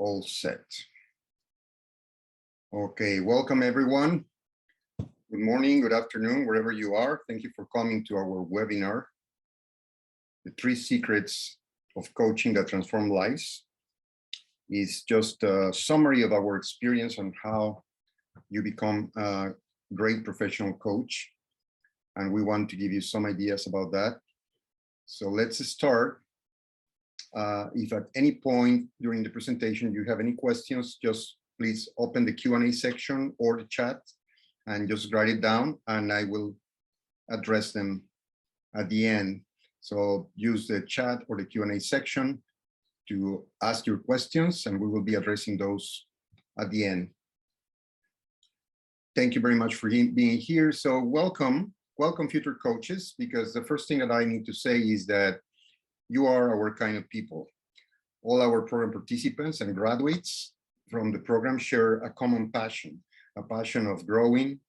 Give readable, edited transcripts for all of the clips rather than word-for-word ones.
All set. Okay, welcome everyone. Good morning, good afternoon, wherever you are. Thank you for coming to our webinar, The 3 Secrets of Coaching That Transform Lives. It's just a summary of our experience on how you become a great professional coach. And we want to give you some ideas about that. So let's start. If at any point during the presentation you have any questions, just please open the Q&A section or the chat and just write it down, and I will address them at the end. So use the chat or the Q&A section to ask your questions, and we will be addressing those at the end. Thank you very much for being here. So welcome future coaches, because the first thing that I need to say is that you are our kind of people. All our program participants and graduates from the program share a common passion, a passion of growing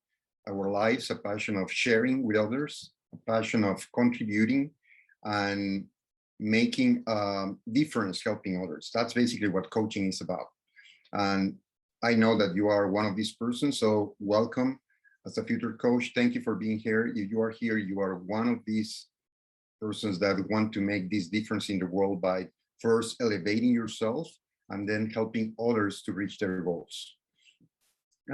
our lives, a passion of sharing with others, a passion of contributing and making a difference, helping others. That's basically what coaching is about. And I know that you are one of these persons, so welcome as a future coach. Thank you for being here. If you are here, you are one of these persons that want to make this difference in the world by first elevating yourself and then helping others to reach their goals.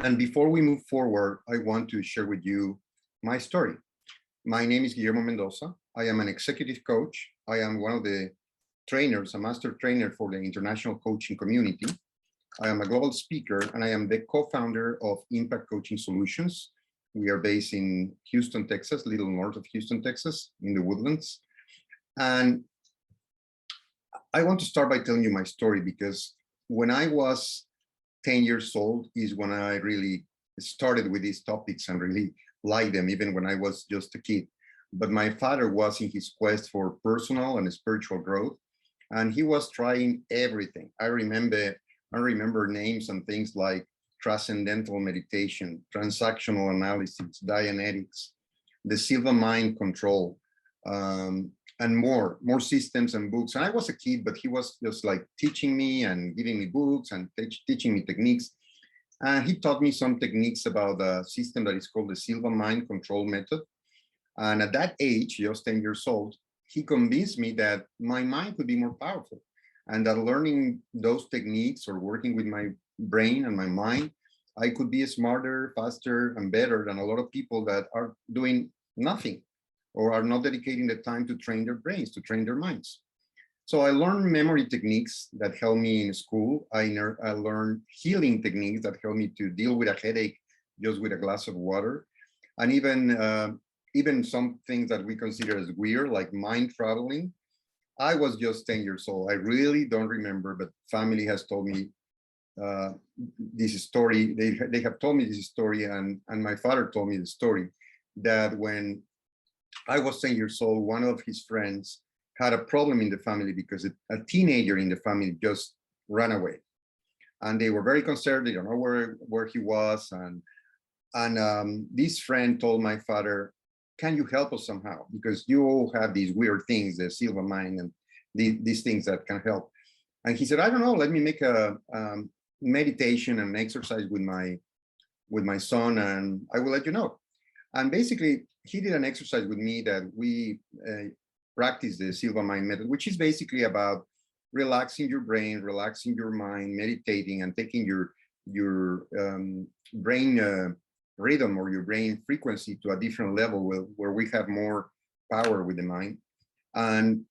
And before we move forward, I want to share with you my story. My name is Guillermo Mendoza. I am an executive coach. I am one of the trainers, a master trainer for the international coaching community. I am a global speaker, and I am the co-founder of Impact Coaching Solutions. We are based in Houston, Texas, a little north of Houston, Texas, in the Woodlands. And I want to start by telling you my story, because when I was 10 years old is when I really started with these topics and really liked them, even when I was just a kid. But my father was in his quest for personal and spiritual growth, and he was trying everything. I remember names and things like transcendental meditation, transactional analysis, Dianetics, the Silva mind control, and more systems and books. And I was a kid, but he was just like teaching me and giving me books and teaching me techniques. And he taught me some techniques about a system that is called the Silva mind control method. And at that age, just 10 years old, he convinced me that my mind could be more powerful, and that learning those techniques or working with my brain and my mind, I could be smarter, faster, and better than a lot of people that are doing nothing or are not dedicating the time to train their brains, to train their minds. So I learned memory techniques that help me in school. I learned healing techniques that help me to deal with a headache just with a glass of water. And even some things that we consider as weird, like mind traveling. I was just 10 years old. I really don't remember, but family has told me this story. They have told me this story, and my father told me the story, that when I was 10 years old, one of his friends had a problem in the family because a teenager in the family just ran away. And they were very concerned. They don't know where he was. And this friend told my father, can you help us somehow? Because you all have these weird things, the Silva mind and these things that can help. And he said, I don't know, let me make a meditation and exercise with my son, and I will let you know. And basically, he did an exercise with me that we practice the Silva mind method, which is basically about relaxing your brain, relaxing your mind, meditating, and taking your brain rhythm or your brain frequency to a different level where we have more power with the mind. And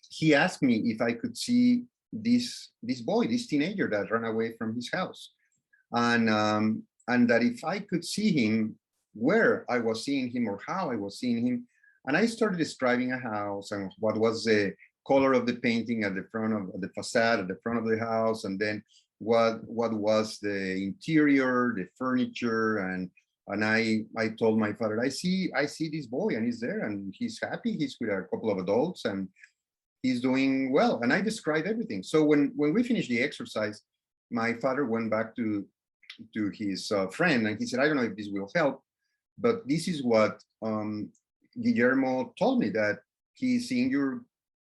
he asked me if I could see this boy, this teenager that ran away from his house, and that if I could see him, where I was seeing him or how I was seeing him. And I started describing a house and what was the color of the painting at the front of the facade, at the front of the house, and then what was the interior, the furniture, and I told my father, I see this boy, and he's there, and he's happy, he's with a couple of adults, and he's doing well. And I described everything. So when we finished the exercise, my father went back to his friend, and he said, I don't know if this will help, but this is what Guillermo told me, that he's seeing your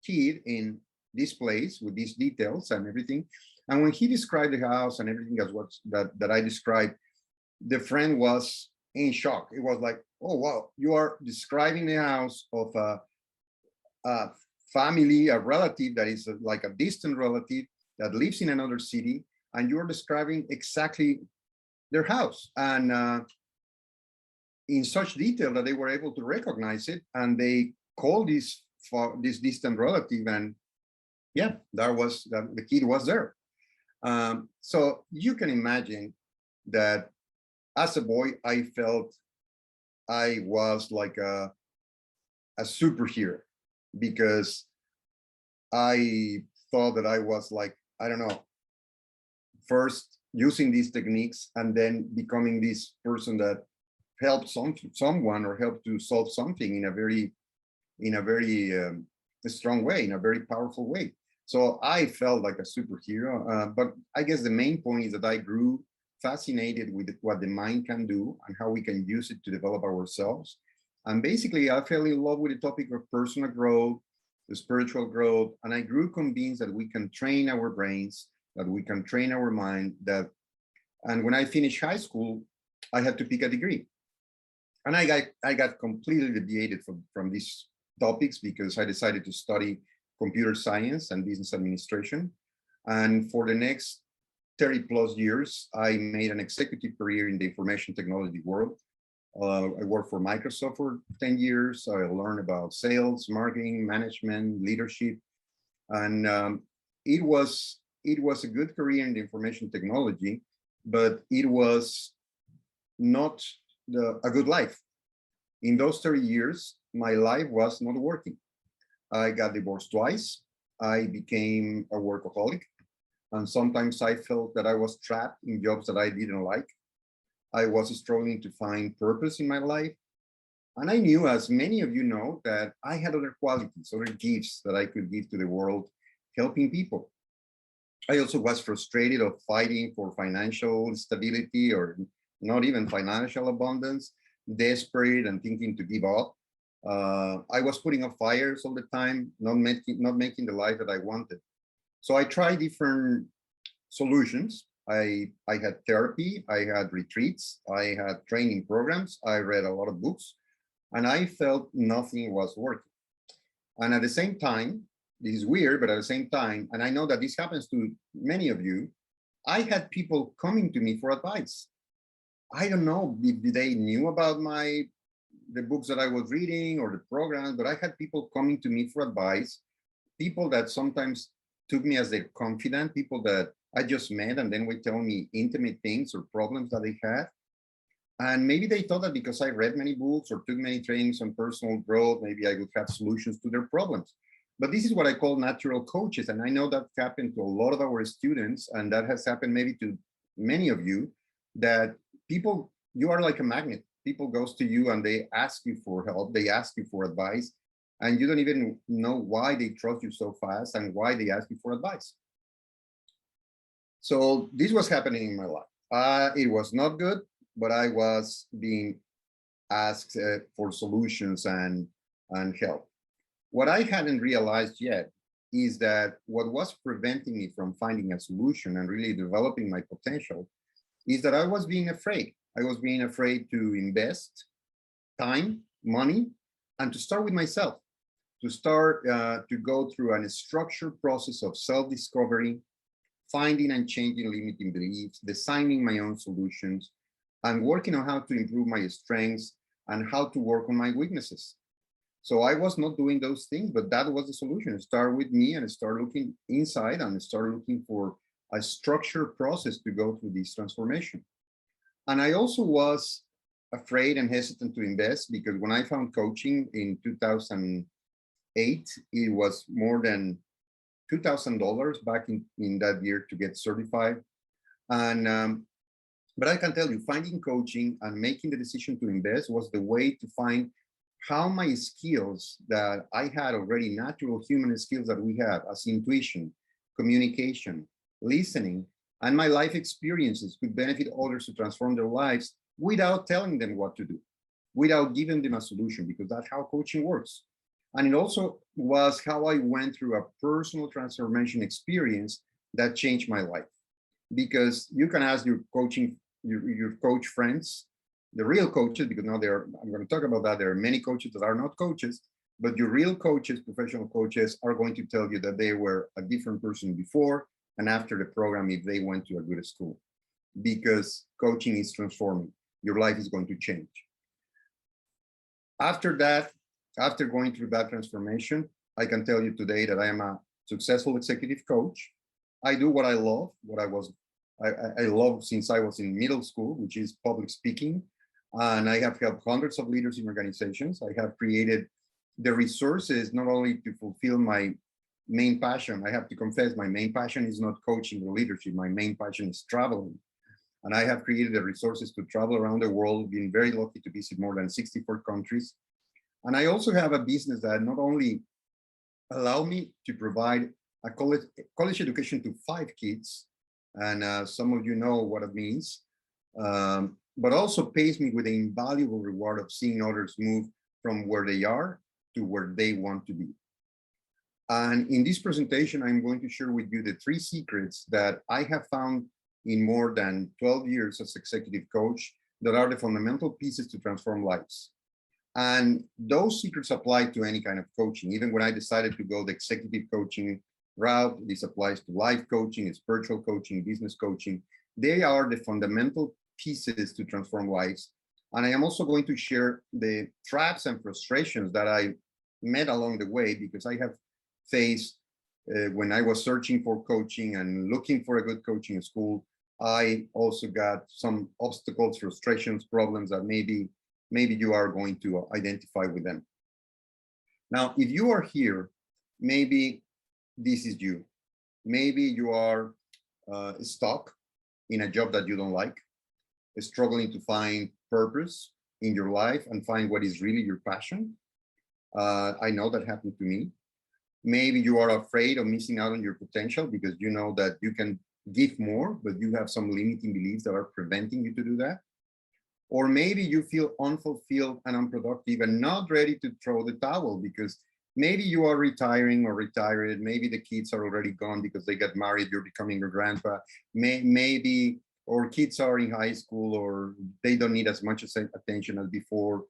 kid in this place with these details and everything. And when he described the house and everything that I described, the friend was in shock. It was like, oh, wow, you are describing the house of a family, a relative that is like a distant relative that lives in another city, and you're describing exactly their house. And in such detail that they were able to recognize it, and they called this distant relative, and yeah, the kid was there. So you can imagine that as a boy, I felt I was like a superhero, because I thought that I was like, I don't know, first using these techniques and then becoming this person that helped someone or helped to solve something in a very strong way, in a very powerful way. So I felt like a superhero. But I guess the main point is that I grew fascinated with what the mind can do and how we can use it to develop ourselves. And basically, I fell in love with the topic of personal growth, the spiritual growth, and I grew convinced that we can train our brains, that we can train our mind. And when I finished high school, I had to pick a degree, and I got completely deviated from these topics because I decided to study computer science and business administration. And for the next 30 plus years, I made an executive career in the information technology world. I worked for Microsoft for 10 years. I learned about sales, marketing, management, leadership, and it was a good career in the information technology, but it was not a good life. In those 30 years, my life was not working. I got divorced twice. I became a workaholic. And sometimes I felt that I was trapped in jobs that I didn't like. I was struggling to find purpose in my life. And I knew, as many of you know, that I had other qualities, other gifts that I could give to the world, helping people. I also was frustrated of fighting for financial stability, or not even financial abundance, desperate and thinking to give up. I was putting out fires all the time, not making the life that I wanted. So I tried different solutions. I had therapy, I had retreats, I had training programs, I read a lot of books, and I felt nothing was working. And at the same time, this is weird, but at the same time, and I know that this happens to many of you, I had people coming to me for advice. I don't know if they knew about the books that I was reading or the programs, but I had people coming to me for advice, people that sometimes took me as their confidant, people that I just met and then would tell me intimate things or problems that they had. And maybe they thought that because I read many books or took many trainings on personal growth, maybe I would have solutions to their problems. But this is what I call natural coaches. And I know that happened to a lot of our students, and that has happened maybe to many of you, that people, you are like a magnet. People goes to you and they ask you for help, they ask you for advice, and you don't even know why they trust you so fast and why they ask you for advice. So this was happening in my life. It was not good, but I was being asked for solutions and help. What I hadn't realized yet is that what was preventing me from finding a solution and really developing my potential is that I was being afraid. I was being afraid to invest time, money, and to start with myself, to start to go through a structured process of self-discovery, finding and changing limiting beliefs, designing my own solutions, and working on how to improve my strengths and how to work on my weaknesses. So I was not doing those things, but that was the solution. Start with me and start looking inside and start looking for a structured process to go through this transformation. And I also was afraid and hesitant to invest, because when I found coaching in 2008, it was more than $2,000 back in that year to get certified. And but I can tell you, finding coaching and making the decision to invest was the way to find how my skills that I had already, natural human skills that we have, as intuition, communication, listening, and my life experiences could benefit others to transform their lives without telling them what to do, without giving them a solution, because that's how coaching works. And it also was how I went through a personal transformation experience that changed my life. Because you can ask your your coach friends, the real coaches, because now I'm going to talk about that. There are many coaches that are not coaches, but your real coaches, professional coaches, are going to tell you that they were a different person before and after the program if they went to a good school, because coaching is transforming. Your life is going to change. After that, after going through that transformation, I can tell you today that I am a successful executive coach. I do what I love, I love since I was in middle school, which is public speaking. And I have helped hundreds of leaders in organizations. I have created the resources not only to fulfill my main passion. I have to confess, my main passion is not coaching or leadership. My main passion is traveling. And I have created the resources to travel around the world, been very lucky to visit more than 64 countries. And I also have a business that not only allow me to provide a college education to 5 kids, and some of you know what it means, but also pays me with the invaluable reward of seeing others move from where they are to where they want to be. And in this presentation, I'm going to share with you the 3 secrets that I have found in more than 12 years as executive coach that are the fundamental pieces to transform lives. And those secrets apply to any kind of coaching. Even when I decided to go the executive coaching route, this applies to life coaching, spiritual coaching, business coaching. They are the fundamental pieces to transform lives. And I am also going to share the traps and frustrations that I met along the way, because I have faced when I was searching for coaching and looking for a good coaching school, I also got some obstacles, frustrations, problems that maybe you are going to identify with them. Now, if you are here, maybe this is you. Maybe you are stuck in a job that you don't like, struggling to find purpose in your life and find what is really your passion. I know that happened to me. Maybe you are afraid of missing out on your potential because you know that you can give more, but you have some limiting beliefs that are preventing you to do that. Or maybe you feel unfulfilled and unproductive and not ready to throw the towel because maybe you are retiring or retired. Maybe the kids are already gone because they got married, you're becoming a grandpa. Maybe, or kids are in high school or they don't need as much attention as before.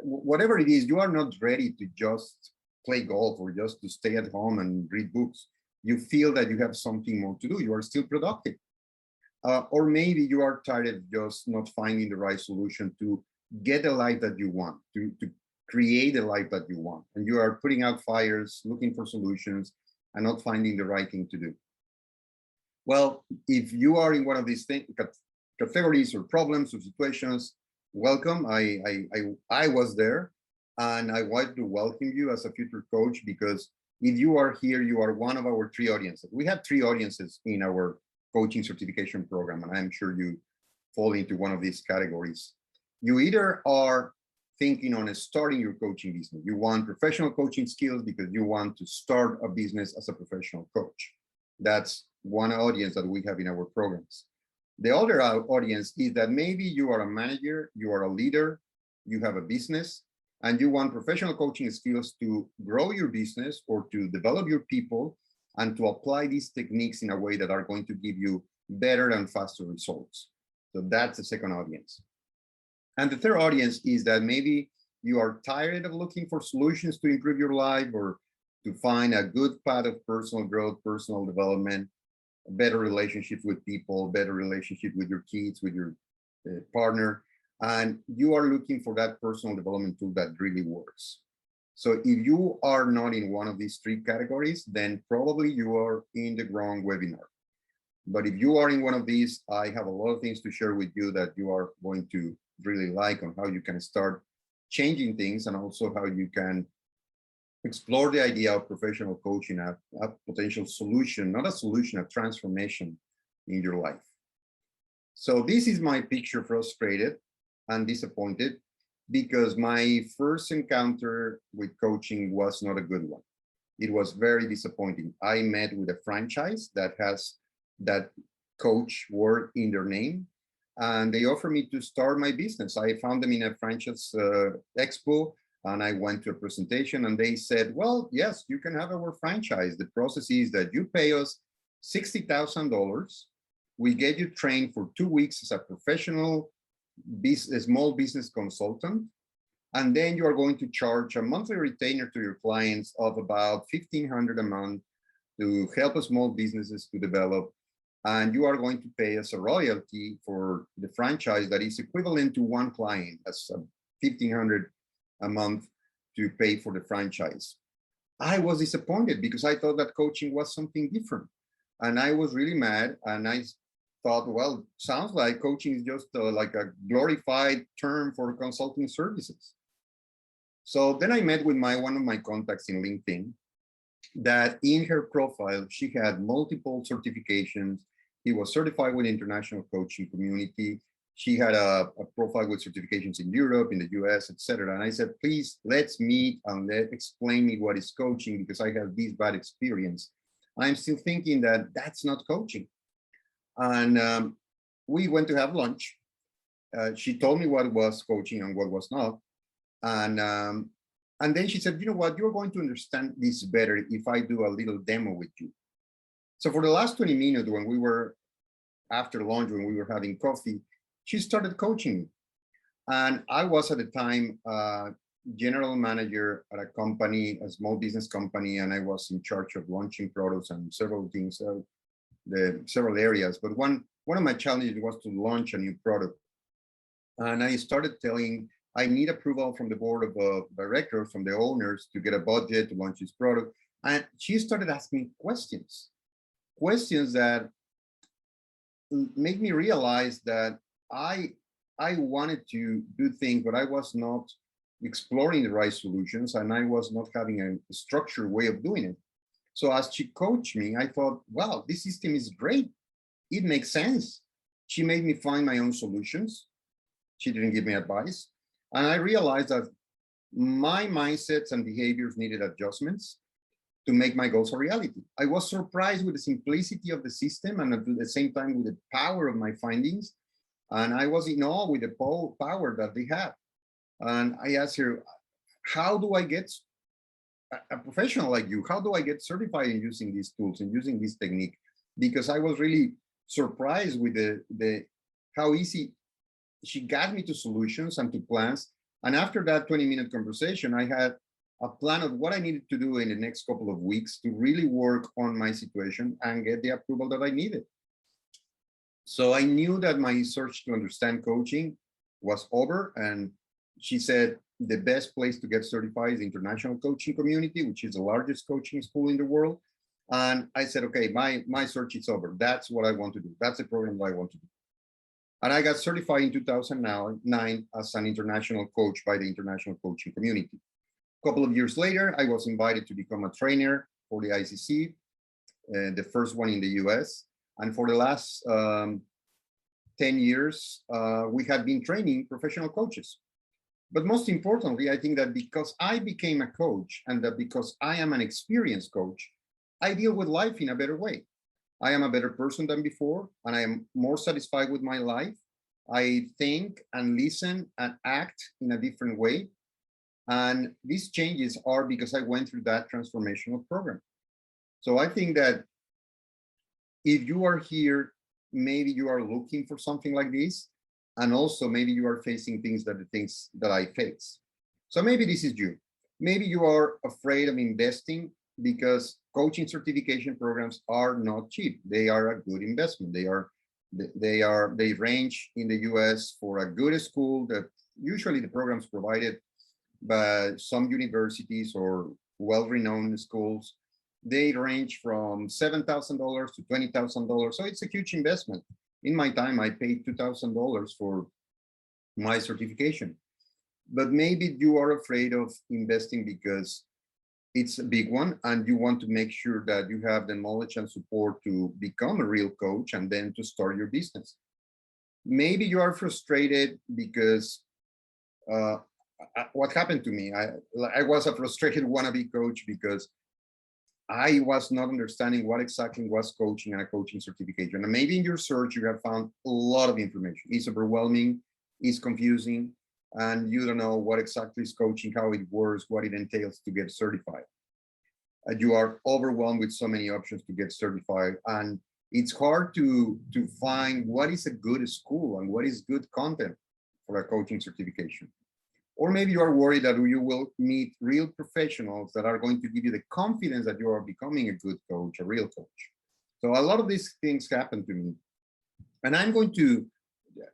Whatever it is, you are not ready to just play golf or just to stay at home and read books. You feel that you have something more to do. You are still productive. Or maybe you are tired of just not finding the right solution to get the life that you want, to create the life that you want. And you are putting out fires, looking for solutions, and not finding the right thing to do. Well, if you are in one of these categories or problems or situations, welcome. I was there, and I want to welcome you as a future coach, because if you are here, you are one of our 3 audiences. We have 3 audiences in our coaching certification program, and I'm sure you fall into one of these categories. You either are thinking on starting your coaching business. You want professional coaching skills because you want to start a business as a professional coach. That's one audience that we have in our programs. The other audience is that maybe you are a manager, you are a leader, you have a business, and you want professional coaching skills to grow your business or to develop your people and to apply these techniques in a way that are going to give you better and faster results. So that's the second audience. And the third audience is that maybe you are tired of looking for solutions to improve your life or to find a good path of personal growth, personal development, a better relationship with people, better relationship with your kids, with your partner. And you are looking for that personal development tool that really works. So if you are not in one of these 3 categories, then probably you are in the wrong webinar. But if you are in one of these, I have a lot of things to share with you that you are going to really like on how you can start changing things and also how you can explore the idea of professional coaching as a potential solution, not a solution, a transformation in your life. So this is my picture, frustrated and disappointed, because my first encounter with coaching was not a good one. It was very disappointing. I met with a franchise that has that coach word in their name, and they offered me to start my business. I found them in a franchise expo, and I went to a presentation, and they said, well, yes, you can have our franchise. The process is that you pay us $60,000. We get you trained for 2 weeks as a professional small business consultant. And then you are going to charge a monthly retainer to your clients of about $1,500 a month to help small businesses to develop. And you are going to pay us a royalty for the franchise that is equivalent to one client. That's $1,500 a month to pay for the franchise. I was disappointed because I thought that coaching was something different. And I was really mad. And I thought, well, sounds like coaching is just like a glorified term for consulting services. So then I met with one of my contacts in LinkedIn that in her profile, she had multiple certifications. He was certified with the international coaching community. She had a profile with certifications in Europe, in the US, etc. And I said, please, let's meet and explain me what is coaching because I have this bad experience. I'm still thinking that that's not coaching. And we went to have lunch. She told me what was coaching and what was not. And then she said, you know what, you're going to understand this better if I do a little demo with you. So for the last 20 minutes, when we were after lunch, when we were having coffee, she started coaching me. And I was at the time general manager at a company, a small business company, and I was in charge of launching products and several things, several areas. But one of my challenges was to launch a new product. And I started telling, I need approval from the board of directors, from the owners to get a budget to launch this product. And she started asking questions that made me realize that I wanted to do things, but I was not exploring the right solutions and I was not having a structured way of doing it. So as she coached me, I thought, wow, this system is great. It makes sense. She made me find my own solutions. She didn't give me advice. And I realized that my mindsets and behaviors needed adjustments to make my goals a reality. I was surprised with the simplicity of the system and at the same time with the power of my findings. And I was in awe with the power that they have. And I asked her, how do I get a professional like you? How do I get certified in using these tools and using this technique? Because I was really surprised with how easy she got me to solutions and to plans. And after that 20-minute conversation, I had a plan of what I needed to do in the next couple of weeks to really work on my situation and get the approval that I needed. So I knew that my search to understand coaching was over. And she said, the best place to get certified is the International Coaching Community, which is the largest coaching school in the world. And I said, okay, my search is over. That's what I want to do. That's the program that I want to do. And I got certified in 2009 as an international coach by the International Coaching Community. A couple of years later, I was invited to become a trainer for the ICC, the first one in the US. And for the last 10 years, we had been training professional coaches. But most importantly, I think that because I became a coach and that because I am an experienced coach, I deal with life in a better way. I am a better person than before, and I am more satisfied with my life. I think and listen and act in a different way. And these changes are because I went through that transformational program. So I think that if you are here, maybe you are looking for something like this, and also maybe you are facing the things that I face. So maybe this is you. Maybe you are afraid of investing because coaching certification programs are not cheap. They are a good investment. They range in the US for a good school that usually the programs provided by some universities or well-renowned schools. They range from $7,000 to $20,000. So it's a huge investment. In my time, I paid $2,000 for my certification. But maybe you are afraid of investing because it's a big one and you want to make sure that you have the knowledge and support to become a real coach and then to start your business. Maybe you are frustrated because what happened to me, I was a frustrated wannabe coach because I was not understanding what exactly was coaching and a coaching certification. And maybe in your search, you have found a lot of information. It's overwhelming, it's confusing, and you don't know what exactly is coaching, how it works, what it entails to get certified. You are overwhelmed with so many options to get certified, and it's hard to find what is a good school and what is good content for a coaching certification. Or maybe you are worried that you will meet real professionals that are going to give you the confidence that you are becoming a good coach, a real coach. So a lot of these things happen to me. And I'm going to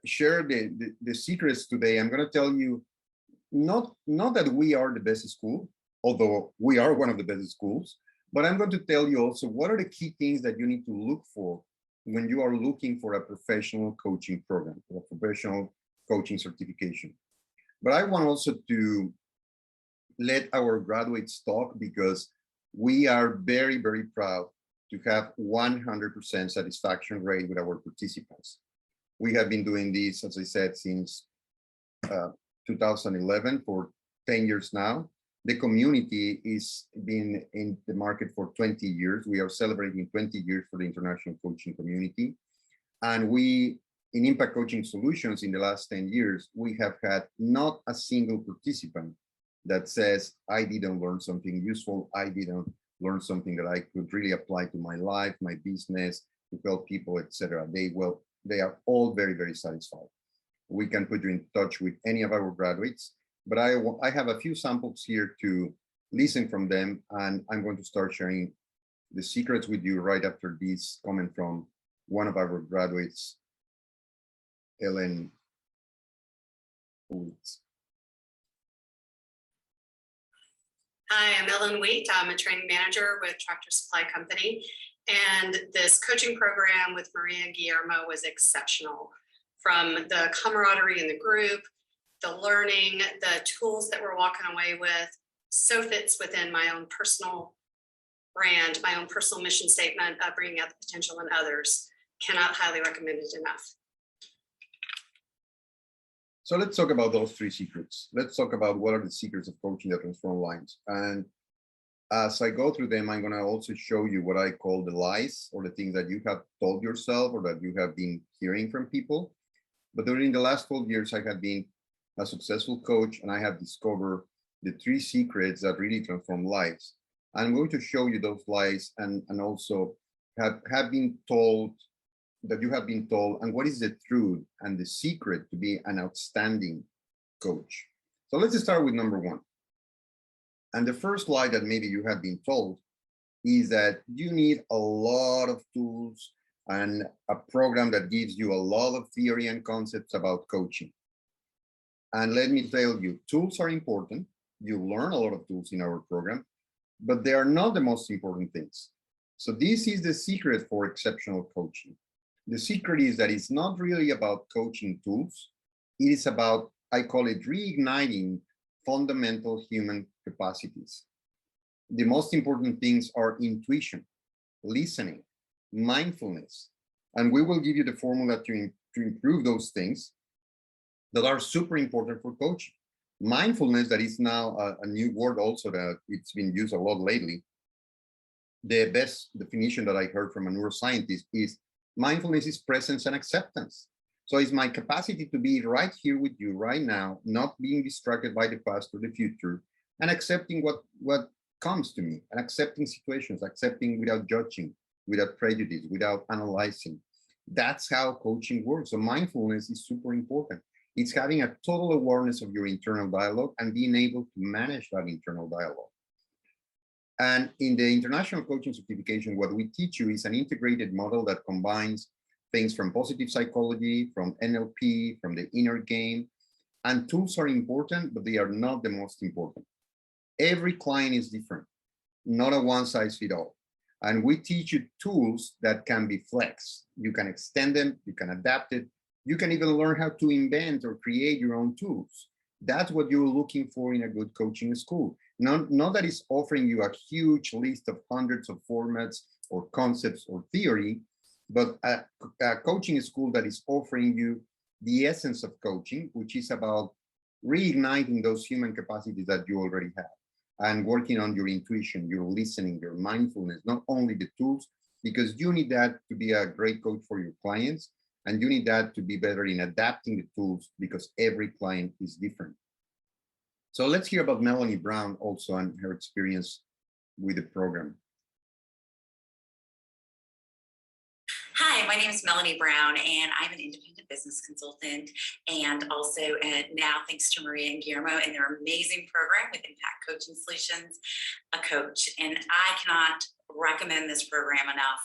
share the secrets today. I'm going to tell you not that we are the best school, although we are one of the best schools, but I'm going to tell you also what are the key things that you need to look for when you are looking for a professional coaching program, or a professional coaching certification. But I want also to let our graduates talk, because we are very, very proud to have 100% satisfaction rate with our participants. We have been doing this, as I said, since 2011, for 10 years now. The community is been in the market for 20 years. We are celebrating 20 years for the international coaching community. And we, in Impact Coaching Solutions, in the last 10 years, we have had not a single participant that says, I didn't learn something useful, I didn't learn something that I could really apply to my life, my business, to help people, etc. They are all very, very satisfied. We can put you in touch with any of our graduates, but I have a few samples here to listen from them, and I'm going to start sharing the secrets with you right after this comment from one of our graduates, Ellen Woods. Hi, I'm Ellen Wheat. I'm a training manager with Tractor Supply Company. And this coaching program with Maria and Guillermo was exceptional. From the camaraderie in the group, the learning, the tools that we're walking away with, so fits within my own personal brand, my own personal mission statement of bringing out the potential in others. Cannot highly recommend it enough. So let's talk about those three secrets. Let's talk about what are the secrets of coaching that transform lives. And as I go through them, I'm going to also show you what I call the lies, or the things that you have told yourself or that you have been hearing from people. But during the last 12 years, I have been a successful coach, and I have discovered the three secrets that really transform lives. I'm going to show you those lies, and also have been told, that you have been told, and what is the truth and the secret to be an outstanding coach. So let's start with number one. And the first lie that maybe you have been told is that you need a lot of tools and a program that gives you a lot of theory and concepts about coaching. And let me tell you, tools are important. You learn a lot of tools in our program, but they are not the most important things. So this is the secret for exceptional coaching. The secret is that it's not really about coaching tools. It is about, I call it, reigniting fundamental human capacities. The most important things are intuition, listening, mindfulness. And we will give you the formula to improve those things that are super important for coaching. Mindfulness, that is now a new word also that it's been used a lot lately. The best definition that I heard from a neuroscientist is mindfulness is presence and acceptance. So it's my capacity to be right here with you right now, not being distracted by the past or the future, and accepting what comes to me, and accepting situations, accepting without judging, without prejudice, without analyzing. That's how coaching works. So mindfulness is super important. It's having a total awareness of your internal dialogue and being able to manage that internal dialogue. And in the International Coaching Certification, what we teach you is an integrated model that combines things from positive psychology, from NLP, from the inner game. And tools are important, but they are not the most important. Every client is different, not a one size fits all. And we teach you tools that can be flexed. You can extend them, you can adapt it. You can even learn how to invent or create your own tools. That's what you're looking for in a good coaching school. Not that it's offering you a huge list of hundreds of formats or concepts or theory, but a coaching school that is offering you the essence of coaching, which is about reigniting those human capacities that you already have and working on your intuition, your listening, your mindfulness, not only the tools, because you need that to be a great coach for your clients, and you need that to be better in adapting the tools, because every client is different. So let's hear about Melanie Brown also and her experience with the program. Hi, my name is Melanie Brown, and I'm an independent business consultant, and also now, thanks to Maria and Guillermo and their amazing program with Impact Coaching Solutions, a coach. And I cannot recommend this program enough.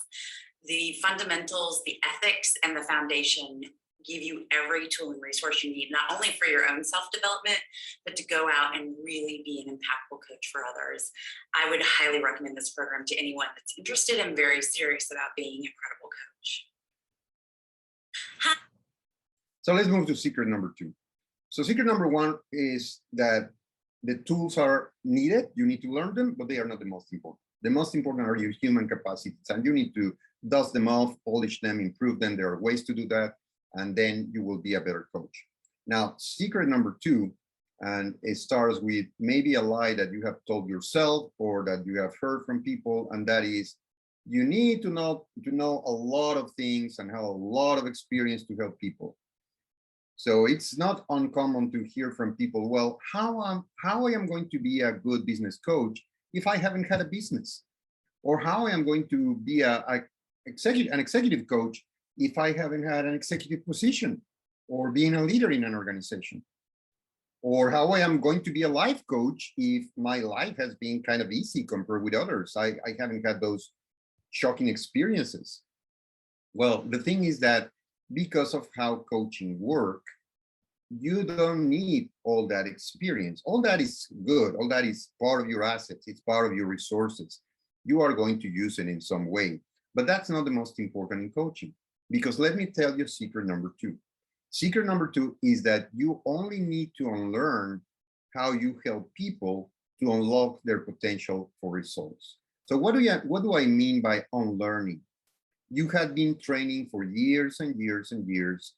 The fundamentals, the ethics, and the foundation give you every tool and resource you need, not only for your own self-development, but to go out and really be an impactful coach for others. I would highly recommend this program to anyone that's interested and very serious about being a credible coach. Hi. So let's move to secret number 2. So secret number 1 is that the tools are needed, you need to learn them, but they are not the most important. The most important are your human capacities, and you need to dust them off, polish them, improve them. There are ways to do that, and then you will be a better coach. Now, secret number 2, and it starts with maybe a lie that you have told yourself or that you have heard from people, and that is you need to know a lot of things and have a lot of experience to help people. So it's not uncommon to hear from people, well, how I am going to be a good business coach if I haven't had a business? Or how I am going to be an executive coach if I haven't had an executive position or being a leader in an organization? Or how I am going to be a life coach if my life has been kind of easy compared with others? I haven't had those shocking experiences. Well, the thing is that because of how coaching works, you don't need all that experience. All that is good. All that is part of your assets. It's part of your resources. You are going to use it in some way, but that's not the most important in coaching, because let me tell you secret number 2. Secret number 2 is that you only need to unlearn how you help people to unlock their potential for results. So what do I mean by unlearning? You have been training for years and years and years.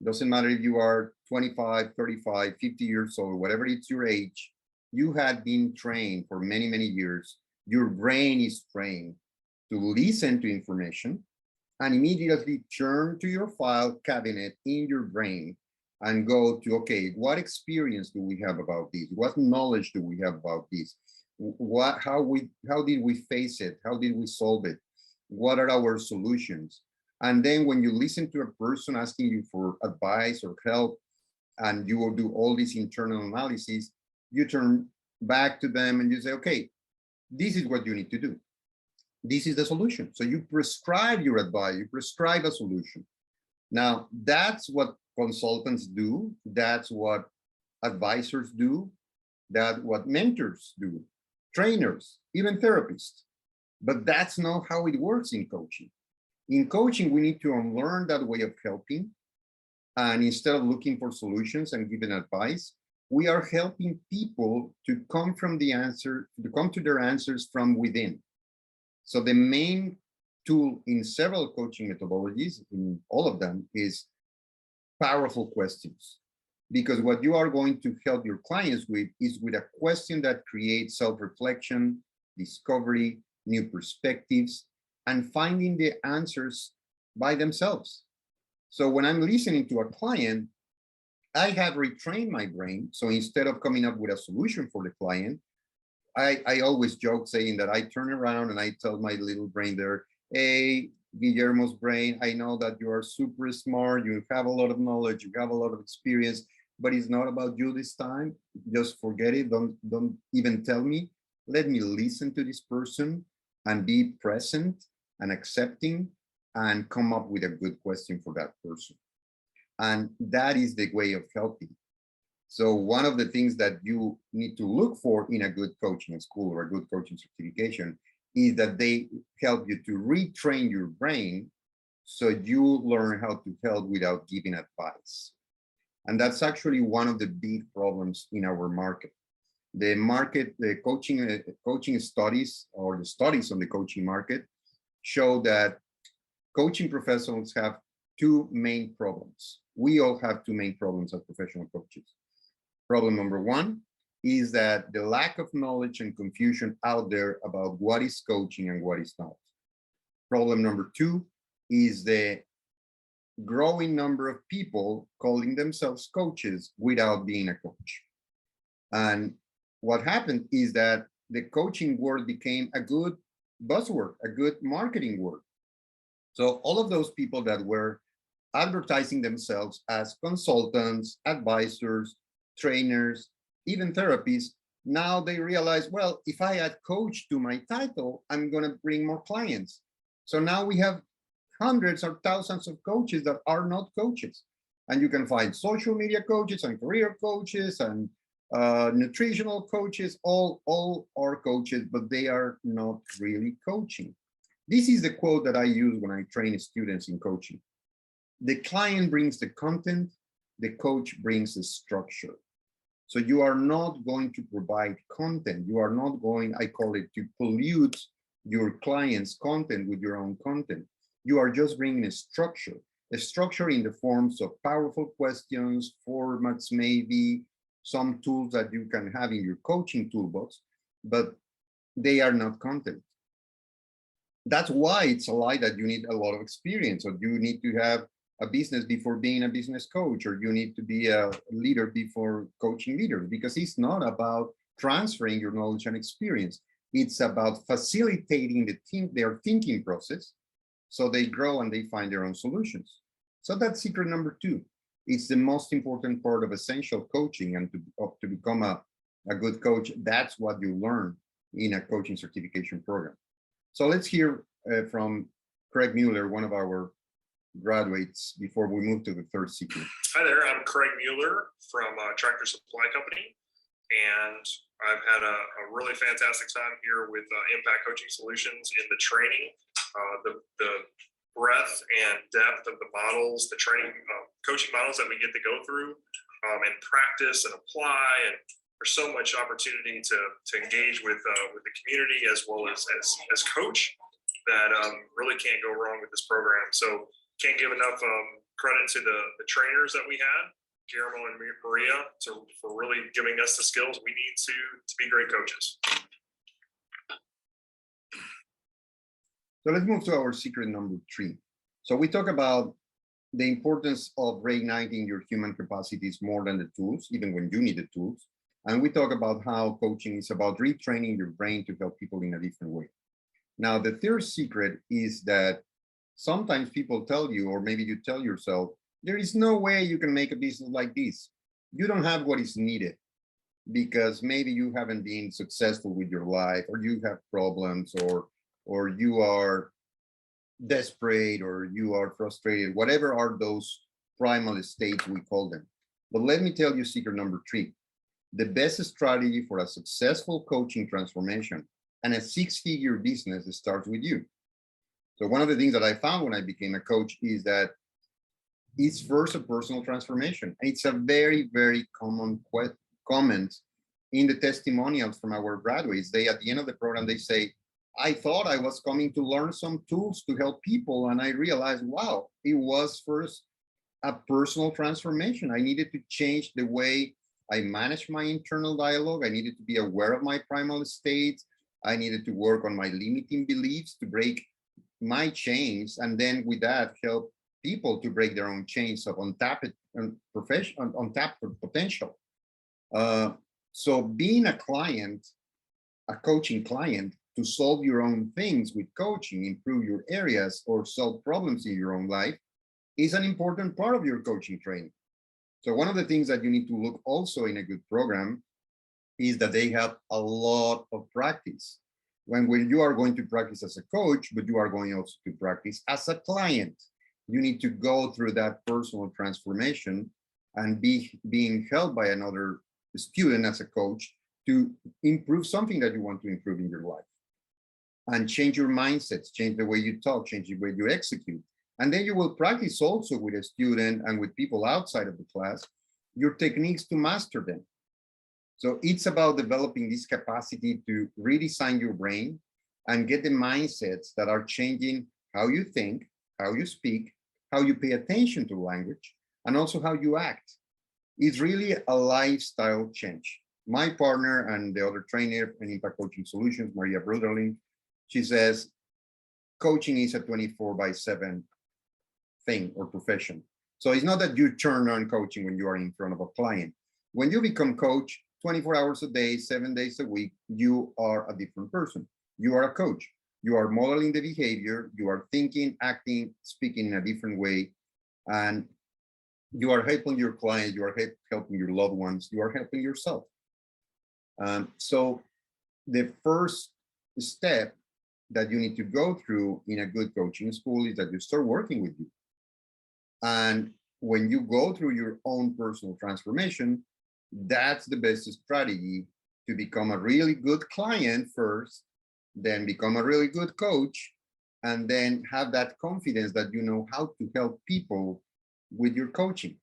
Doesn't matter if you are 25, 35, 50 years old, whatever it's your age, you had been trained for many, many years. Your brain is trained to listen to information and immediately turn to your file cabinet in your brain and go to, okay, what experience do we have about this? What knowledge do we have about this? How did we face it? How did we solve it? What are our solutions? And then when you listen to a person asking you for advice or help, and you will do all this internal analysis, you turn back to them and you say, okay, this is what you need to do. This is the solution. So you prescribe your advice, you prescribe a solution. Now, that's what consultants do. That's what advisors do. That's what mentors do, trainers, even therapists. But that's not how it works in coaching. In coaching, we need to unlearn that way of helping. And instead of looking for solutions and giving advice, we are helping people to come to their answers from within. So the main tool in several coaching methodologies, in all of them, is powerful questions. Because what you are going to help your clients with is with a question that creates self-reflection, discovery, new perspectives, and finding the answers by themselves. So when I'm listening to a client, I have retrained my brain. So instead of coming up with a solution for the client, I always joke saying that I turn around and I tell my little brain there, hey, Guillermo's brain, I know that you are super smart, you have a lot of knowledge, you have a lot of experience, but it's not about you this time. Just forget it. Don't even tell me. Let me listen to this person and be present and accepting and come up with a good question for that person. And that is the way of helping. So one of the things that you need to look for in a good coaching school or a good coaching certification is that they help you to retrain your brain so you learn how to help without giving advice. And that's actually one of the big problems in our market. The coaching studies, or the studies on the coaching market, show that coaching professionals have 2 main problems. We all have 2 main problems as professional coaches. Problem number 1 is that the lack of knowledge and confusion out there about what is coaching and what is not. Problem number 2 is the growing number of people calling themselves coaches without being a coach. And what happened is that the coaching word became a good buzzword, a good marketing word. So all of those people that were advertising themselves as consultants, advisors, trainers, even therapists, now they realize, well, if I add coach to my title, I'm going to bring more clients. So now we have hundreds or thousands of coaches that are not coaches. And you can find social media coaches and career coaches and nutritional coaches, all are coaches, but they are not really coaching. This is the quote that I use when I train students in coaching. The client brings the content, the coach brings the structure. So you are not going to provide content. You are not going, I call it, to pollute your client's content with your own content. You are just bringing a structure in the forms of powerful questions, formats, maybe some tools that you can have in your coaching toolbox, but they are not content. That's why it's a lie that you need a lot of experience, or you need to have a business before being a business coach, or you need to be a leader before coaching leaders, because it's not about transferring your knowledge and experience. It's about facilitating their thinking process so they grow and they find their own solutions. So that's secret number 2. It's the most important part of essential coaching, and to become a good coach, that's what you learn in a coaching certification program. So let's hear from Craig Mueller, one of our graduates, before we move to the third secret. Hi there, I'm Craig Mueller from Tractor Supply Company, and I've had a really fantastic time here with Impact Coaching Solutions in the training, the breadth and depth of the models, the training coaching models that we get to go through and practice and apply, and there's so much opportunity to engage with the community as well as coach that really can't go wrong with this program. So can't give enough credit to the trainers that we had, Guillermo and Maria, for really giving us the skills we need to be great coaches. So let's move to our secret number 3. So we talk about the importance of reigniting your human capacities more than the tools, even when you need the tools. And we talk about how coaching is about retraining your brain to help people in a different way. Now, the third secret is that sometimes people tell you, or maybe you tell yourself, there is no way you can make a business like this. You don't have what is needed because maybe you haven't been successful with your life, or you have problems, or you are desperate, or you are frustrated, whatever are those primal states we call them. But let me tell you secret number 3. The best strategy for a successful coaching transformation and a 6-figure business starts with you. So one of the things that I found when I became a coach is that it's first a personal transformation. And it's a very, very common comment in the testimonials from our graduates. They, at the end of the program, they say, I thought I was coming to learn some tools to help people. And I realized, wow, it was first a personal transformation. I needed to change the way I manage my internal dialogue. I needed to be aware of my primal states. I needed to work on my limiting beliefs to break my chains. And then with that, help people to break their own chains of untapped potential. So being a client, a coaching client, to solve your own things with coaching, improve your areas, or solve problems in your own life is an important part of your coaching training. So one of the things that you need to look also in a good program is that they have a lot of practice. When you are going to practice as a coach, but you are going also to practice as a client, you need to go through that personal transformation and being held by another student as a coach to improve something that you want to improve in your life. And change your mindsets, change the way you talk, change the way you execute. And then you will practice also with a student and with people outside of the class, your techniques to master them. So it's about developing this capacity to redesign your brain and get the mindsets that are changing how you think, how you speak, how you pay attention to language, and also how you act. It's really a lifestyle change. My partner and the other trainer in Impact Coaching Solutions, Maria Bruderling, she says, coaching is a 24/7 thing or profession. So it's not that you turn on coaching when you are in front of a client. When you become coach, 24 hours a day, 7 days a week, you are a different person. You are a coach. You are modeling the behavior. You are thinking, acting, speaking in a different way. And you are helping your client. You are helping your loved ones. You are helping yourself. So the first step that you need to go through in a good coaching school is that you start working with you. And when you go through your own personal transformation, that's the best strategy to become a really good client first, then become a really good coach, and then have that confidence that you know how to help people with your coaching.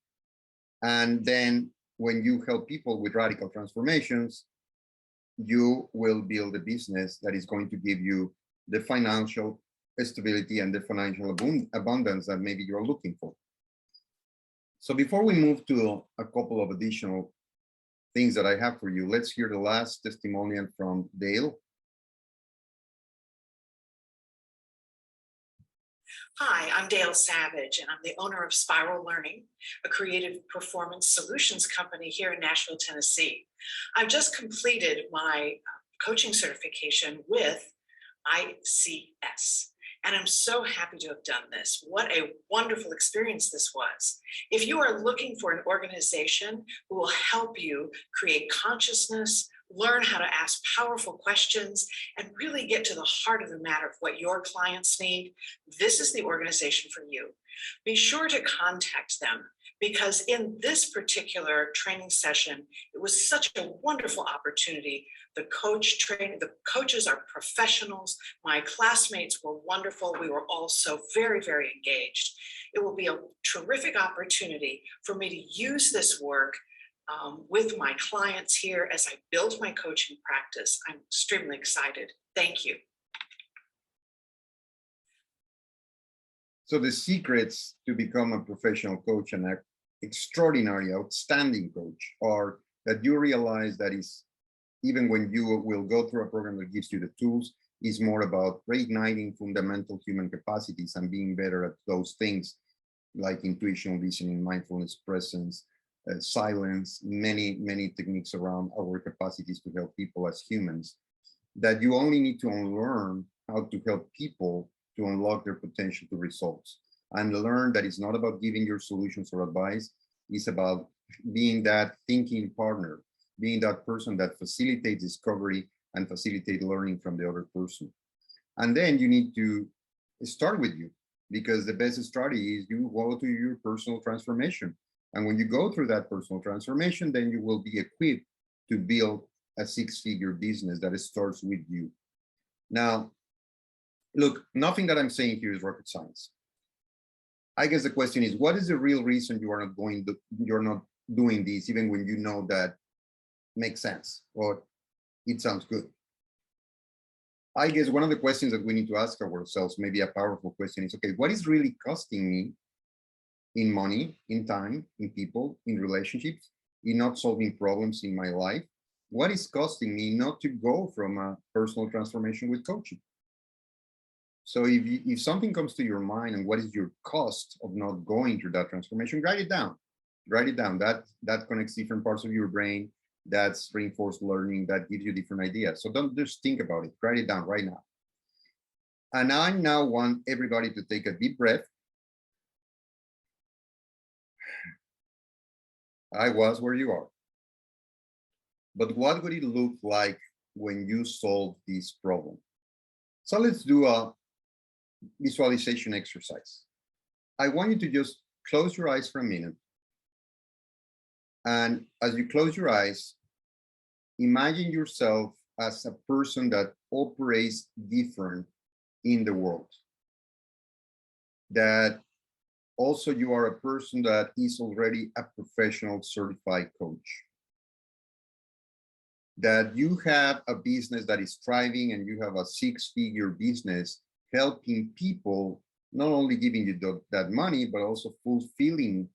And then when you help people with radical transformations, you will build a business that is going to give you the financial stability and the financial abundance that maybe you're looking for. So before we move to a couple of additional things that I have for you, let's hear the last testimonial from Dale. Hi, I'm Dale Savage, and I'm the owner of Spiral Learning, a creative performance solutions company here in Nashville, Tennessee. I've just completed my coaching certification with ICS, and I'm so happy to have done this. What a wonderful experience this was. If you are looking for an organization who will help you create consciousness, learn how to ask powerful questions, and really get to the heart of the matter of what your clients need, this is the organization for you. Be sure to contact them, because in this particular training session, it was such a wonderful opportunity. The coaches are professionals. My classmates were wonderful. We were all so very, very engaged. It will be a terrific opportunity for me to use this work with my clients here as I build my coaching practice. I'm extremely excited. Thank you. So the secrets to become a professional coach and an extraordinary, outstanding coach are that you realize that is, even when you will go through a program that gives you the tools, is more about reigniting fundamental human capacities and being better at those things like intuition, listening, mindfulness, presence, silence, many techniques around our capacities to help people as humans, that you only need to unlearn how to help people to unlock their potential to results, and learn that it's not about giving your solutions or advice. It's about being that thinking partner, being that person that facilitates discovery and facilitate learning from the other person. And then you need to start with you, because the best strategy is you go to your personal transformation. And when you go through that personal transformation, then you will be equipped to build a six-figure business that starts with you. Now, look, nothing that I'm saying here is rocket science. I guess the question is, what is the real reason you're not doing this, even when you know that makes sense or it sounds good? I guess one of the questions that we need to ask ourselves, maybe a powerful question, is, okay, what is really costing me in money, in time, in people, in relationships, in not solving problems in my life? What is costing me not to go from a personal transformation with coaching? So if something comes to your mind and what is your cost of not going through that transformation, write it down. Write it down. That connects different parts of your brain. That's reinforced learning. That gives you different ideas. So don't just think about it. Write it down right now. And I now want everybody to take a deep breath. I was where you are. But what would it look like when you solve this problem? So let's do a visualization exercise. I want you to just close your eyes for a minute. And as you close your eyes, imagine yourself as a person that operates different in the world. That also you are a person that is already a professional certified coach. That you have a business that is thriving and you have a six-figure business helping people, not only giving you that money, but also fulfilling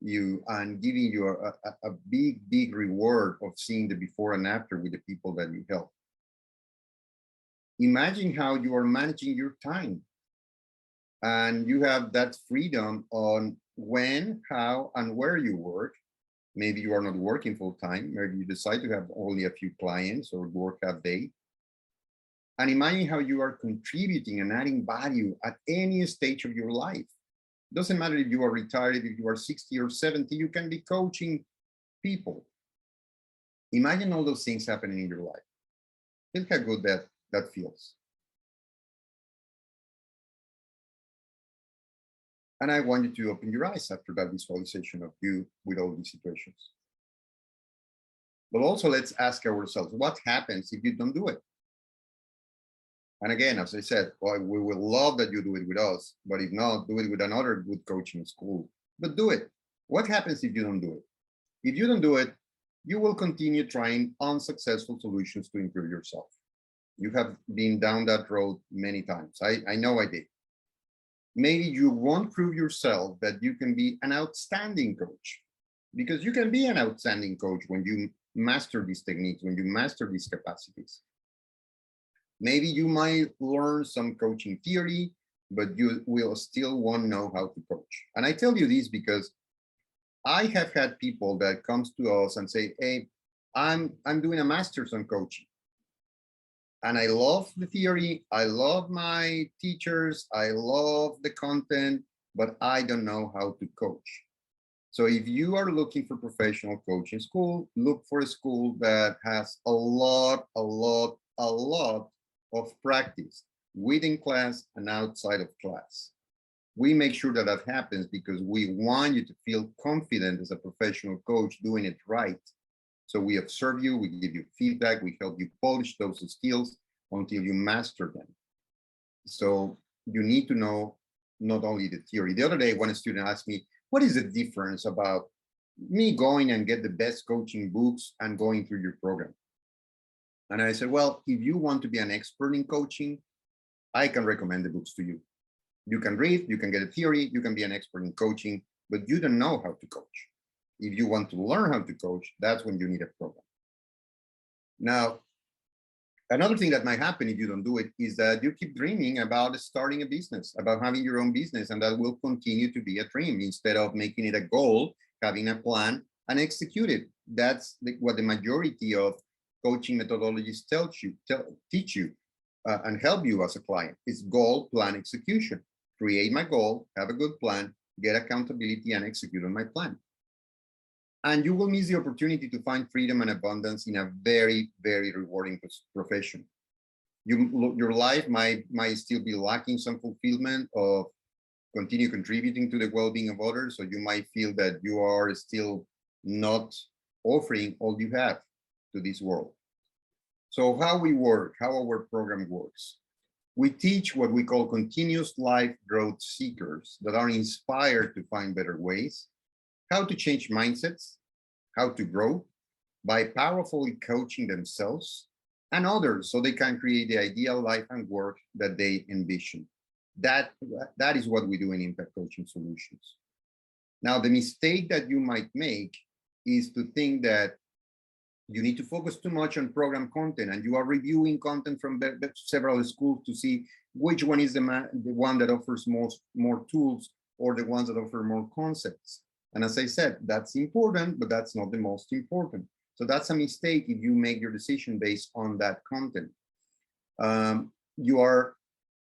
you and giving you a big reward of seeing the before and after with the people that you help. Imagine how you are managing your time and you have that freedom on when, how, and where you work, Maybe you are not working full time. Maybe you decide to have only a few clients or work half day. And imagine how you are contributing and adding value at any stage of your life. Doesn't matter if you are retired, if you are 60 or 70, you can be coaching people. Imagine all those things happening in your life. Think how good that feels. And I want you to open your eyes after that visualization of you with all these situations. But also let's ask ourselves, what happens if you don't do it? And again, as I said, well, we will love that you do it with us, but if not, do it with another good coaching school. But do it. What happens if you don't do it? If you don't do it, you will continue trying unsuccessful solutions to improve yourself. You have been down that road many times. I know I did. Maybe you won't prove yourself that you can be an outstanding coach, because you can be an outstanding coach when you master these techniques, when you master these capacities. Maybe you might learn some coaching theory, but you will still won't know how to coach. And I tell you this because I have had people that comes to us and say, hey, I'm doing a master's on coaching. And I love the theory, I love my teachers, I love the content, but I don't know how to coach. So if you are looking for professional coaching school, look for a school that has a lot of practice within class and outside of class. We make sure that that happens because we want you to feel confident as a professional coach doing it right. So we observe you, we give you feedback, we help you polish those skills until you master them. So you need to know not only the theory. The other day, one student asked me, what is the difference about me going and get the best coaching books and going through your program? And I said, well, if you want to be an expert in coaching, I can recommend the books to you. You can read, you can get a theory, you can be an expert in coaching, but you don't know how to coach. If you want to learn how to coach, that's when you need a program. Now, another thing that might happen if you don't do it is that you keep dreaming about starting a business, about having your own business, and that will continue to be a dream instead of making it a goal, having a plan and execute it. That's what the majority of coaching methodologies teach you and help you as a client. It's goal, plan, execution. Create my goal, have a good plan, get accountability, and execute on my plan. And you will miss the opportunity to find freedom and abundance in a very, very rewarding profession. Your life might still be lacking some fulfillment of continue contributing to the well-being of others, so you might feel that you are still not offering all you have to this world. So how we work, how our program works. We teach what we call continuous life growth seekers that are inspired to find better ways, how to change mindsets, how to grow by powerfully coaching themselves and others so they can create the ideal life and work that they envision. That is what we do in Impact Coaching Solutions. Now, the mistake that you might make is to think that you need to focus too much on program content and you are reviewing content from several schools to see which one is the one that offers more tools or the ones that offer more concepts. And as I said, that's important, but that's not the most important. So that's a mistake if you make your decision based on that content. You are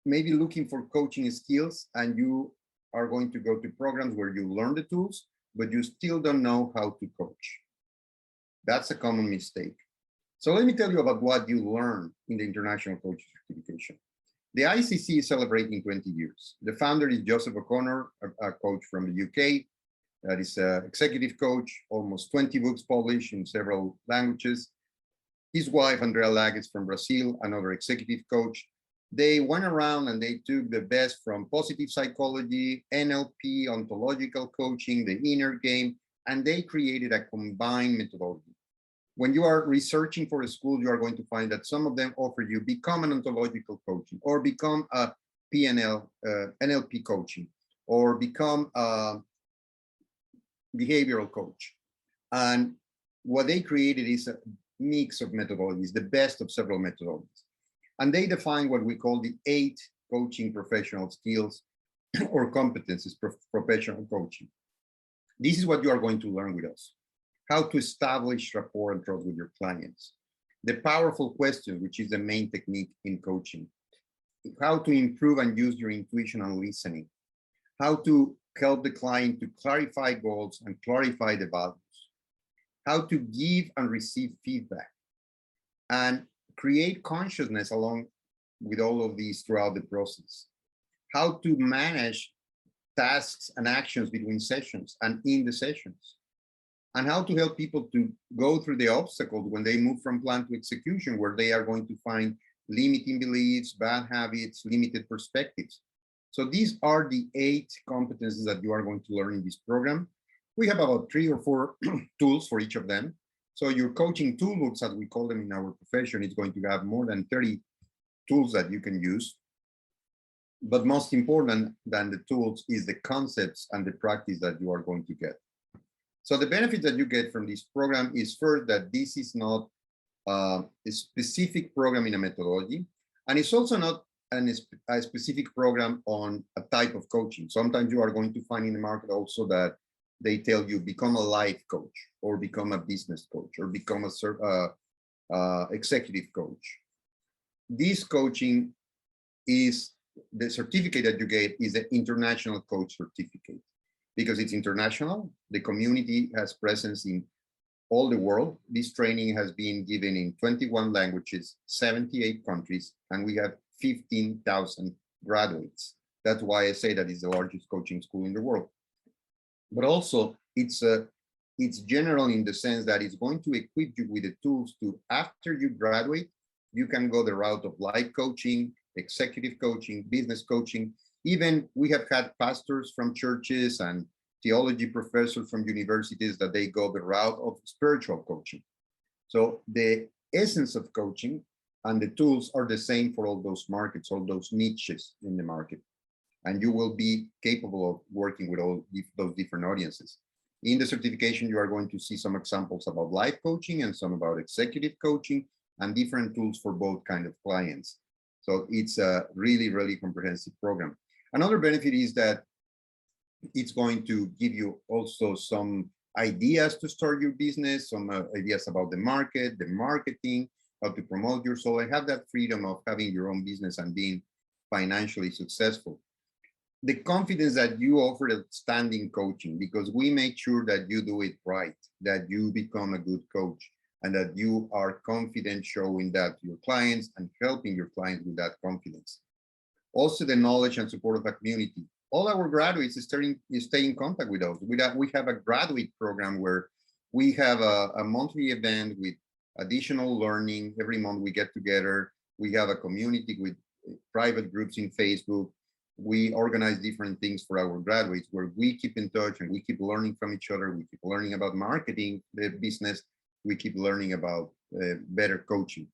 maybe looking for coaching skills and you are going to go to programs where you learn the tools, but you still don't know how to coach. That's a common mistake. So let me tell you about what you learn in the International Coaching Certification. The ICC is celebrating 20 years. The founder is Joseph O'Connor, a coach from the UK. That is an executive coach, almost 20 books published in several languages. His wife, Andrea Lag, is from Brazil, another executive coach. They went around and they took the best from positive psychology, NLP, ontological coaching, the inner game, and they created a combined methodology. When you are researching for a school, you are going to find that some of them offer you become an ontological coaching or become a PNL, NLP coaching, or become a behavioral coach. And what they created is a mix of methodologies, the best of several methodologies. And they define what we call the 8 coaching professional skills or competencies, professional coaching. This is what you are going to learn with us. how to establish rapport and trust with your clients, the powerful question, which is the main technique in coaching, how to improve and use your intuition and listening, how to help the client to clarify goals and clarify the values, how to give and receive feedback, and create consciousness along with all of these throughout the process, how to manage tasks and actions between sessions and in the sessions, and how to help people to go through the obstacles when they move from plan to execution, where they are going to find limiting beliefs, bad habits, limited perspectives. So these are the 8 competencies that you are going to learn in this program. We have about 3 or 4 tools for each of them. So your coaching toolbox, as we call them in our profession, is going to have more than 30 tools that you can use. But most important than the tools is the concepts and the practice that you are going to get. So the benefit that you get from this program is first that this is not a specific program in a methodology, and it's also not a specific program on a type of coaching. Sometimes you are going to find in the market also that they tell you become a life coach, or become a business coach, or become a executive coach. This coaching is the certificate that you get is the international coach certificate, because it's international. The community has presence in all the world. This training has been given in 21 languages, 78 countries, and we have 15,000 graduates. That's why I say that it's the largest coaching school in the world. But also it's general in the sense that it's going to equip you with the tools to, after you graduate, you can go the route of life coaching, executive coaching, business coaching. Even we have had pastors from churches and theology professors from universities that they go the route of spiritual coaching. So the essence of coaching and the tools are the same for all those markets, all those niches in the market. And you will be capable of working with all those different audiences. In the certification, you are going to see some examples about life coaching and some about executive coaching and different tools for both kind of clients. So it's a really, really comprehensive program. Another benefit is that it's going to give you also some ideas to start your business, some ideas about the market, the marketing, how to promote yourself, and have that freedom of having your own business and being financially successful. The confidence that you offer outstanding coaching, because we make sure that you do it right, that you become a good coach, and that you are confident showing that to your clients and helping your clients with that confidence. Also, the knowledge and support of a community. All our graduates stay in contact with us. We have a graduate program where we have a monthly event with additional learning. Every month we get together. We have a community with private groups in Facebook. We organize different things for our graduates where we keep in touch and we keep learning from each other. We keep learning about marketing, the business. We keep learning about better coaching.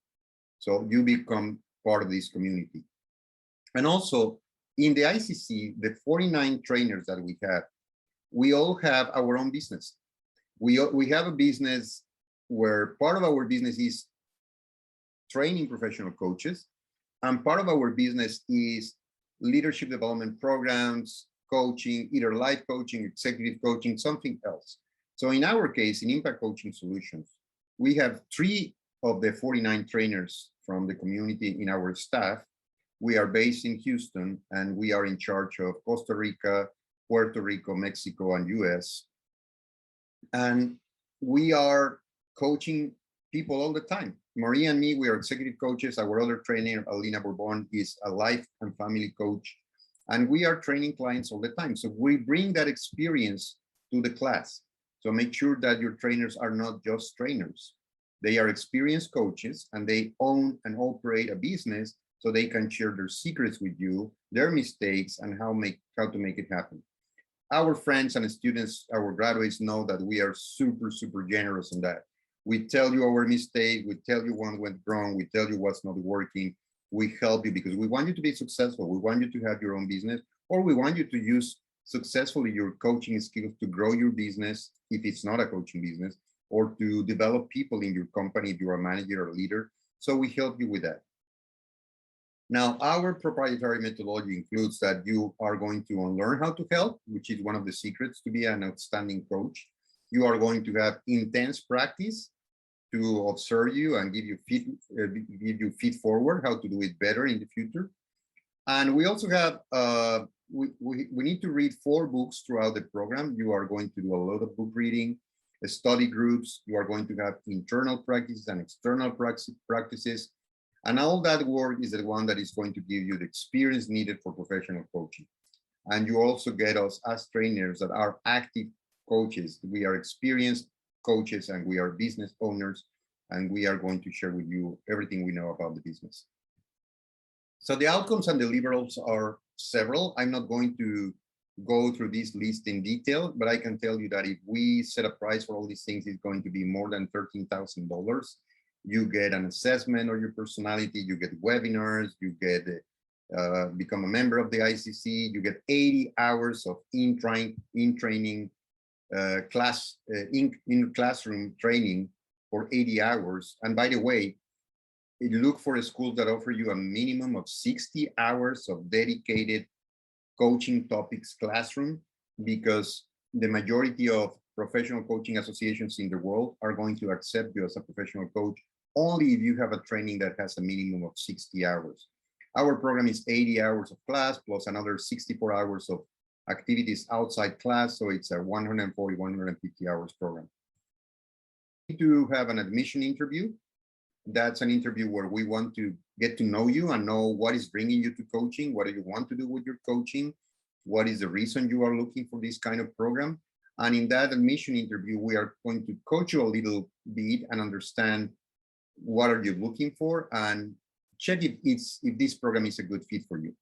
So you become part of this community. And also in the ICC, the 49 trainers that we all have our own business. We have a business where part of our business is training professional coaches, and part of our business is leadership development programs, coaching, either life coaching, executive coaching, something else. So in our case, in Impact Coaching Solutions, we have 3 of the 49 trainers from the community in our staff. We are based in Houston, and we are in charge of Costa Rica, Puerto Rico, Mexico, and US. And we are coaching people all the time. Maria and me, we are executive coaches. Our other trainer, Alina Bourbon, is a life and family coach. And we are training clients all the time. So we bring that experience to the class. So make sure that your trainers are not just trainers. They are experienced coaches, and they own and operate a business, so they can share their secrets with you, their mistakes, and how to make it happen. Our friends and students, our graduates, know that we are super, super generous in that. We tell you our mistake, we tell you what went wrong, we tell you what's not working. We help you because we want you to be successful. We want you to have your own business, or we want you to use successfully your coaching skills to grow your business, if it's not a coaching business, or to develop people in your company if you're a manager or leader. So we help you with that. Now, our proprietary methodology includes that you are going to learn how to help, which is one of the secrets to be an outstanding coach. You are going to have intense practice to observe you and give you feed forward how to do it better in the future. And we also have, we need to read 4 books throughout the program. You are going to do a lot of book reading, study groups. You are going to have internal practices and external practices. And all that work is the one that is going to give you the experience needed for professional coaching. And you also get us as trainers that are active coaches. We are experienced coaches and we are business owners, and we are going to share with you everything we know about the business. So the outcomes and deliverables are several. I'm not going to go through this list in detail, but I can tell you that if we set a price for all these things, it's going to be more than $13,000. You get an assessment of your personality, you get webinars, you get become a member of the ICC, you get 80 hours of in-training classroom training for 80 hours. And by the way, you look for schools that offer you a minimum of 60 hours of dedicated coaching topics classroom, because the majority of professional coaching associations in the world are going to accept you as a professional coach only if you have a training that has a minimum of 60 hours. Our program is 80 hours of class plus another 64 hours of activities outside class. So it's a 140, 150 hours program. To have an admission interview. That's an interview where we want to get to know you and know what is bringing you to coaching. What do you want to do with your coaching? What is the reason you are looking for this kind of program? And in that admission interview, we are going to coach you a little bit and understand what are you looking for and check if this program is a good fit for you.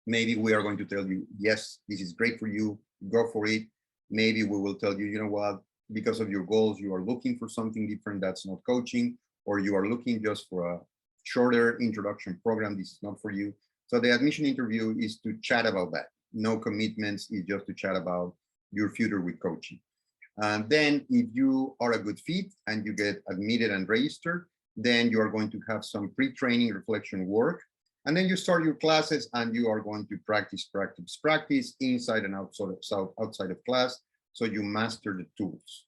Maybe we are going to tell you, yes, this is great for you, go for it. Maybe we will tell you, you know what, because of your goals, you are looking for something different that's not coaching, or you are looking just for a shorter introduction program, this is not for you. So the admission interview is to chat about that. No commitments, it's just to chat about your future with coaching. And then if you are a good fit and you get admitted and registered, then you are going to have some pre-training reflection work. And then you start your classes and you are going to practice inside and outside of class. So you master the tools.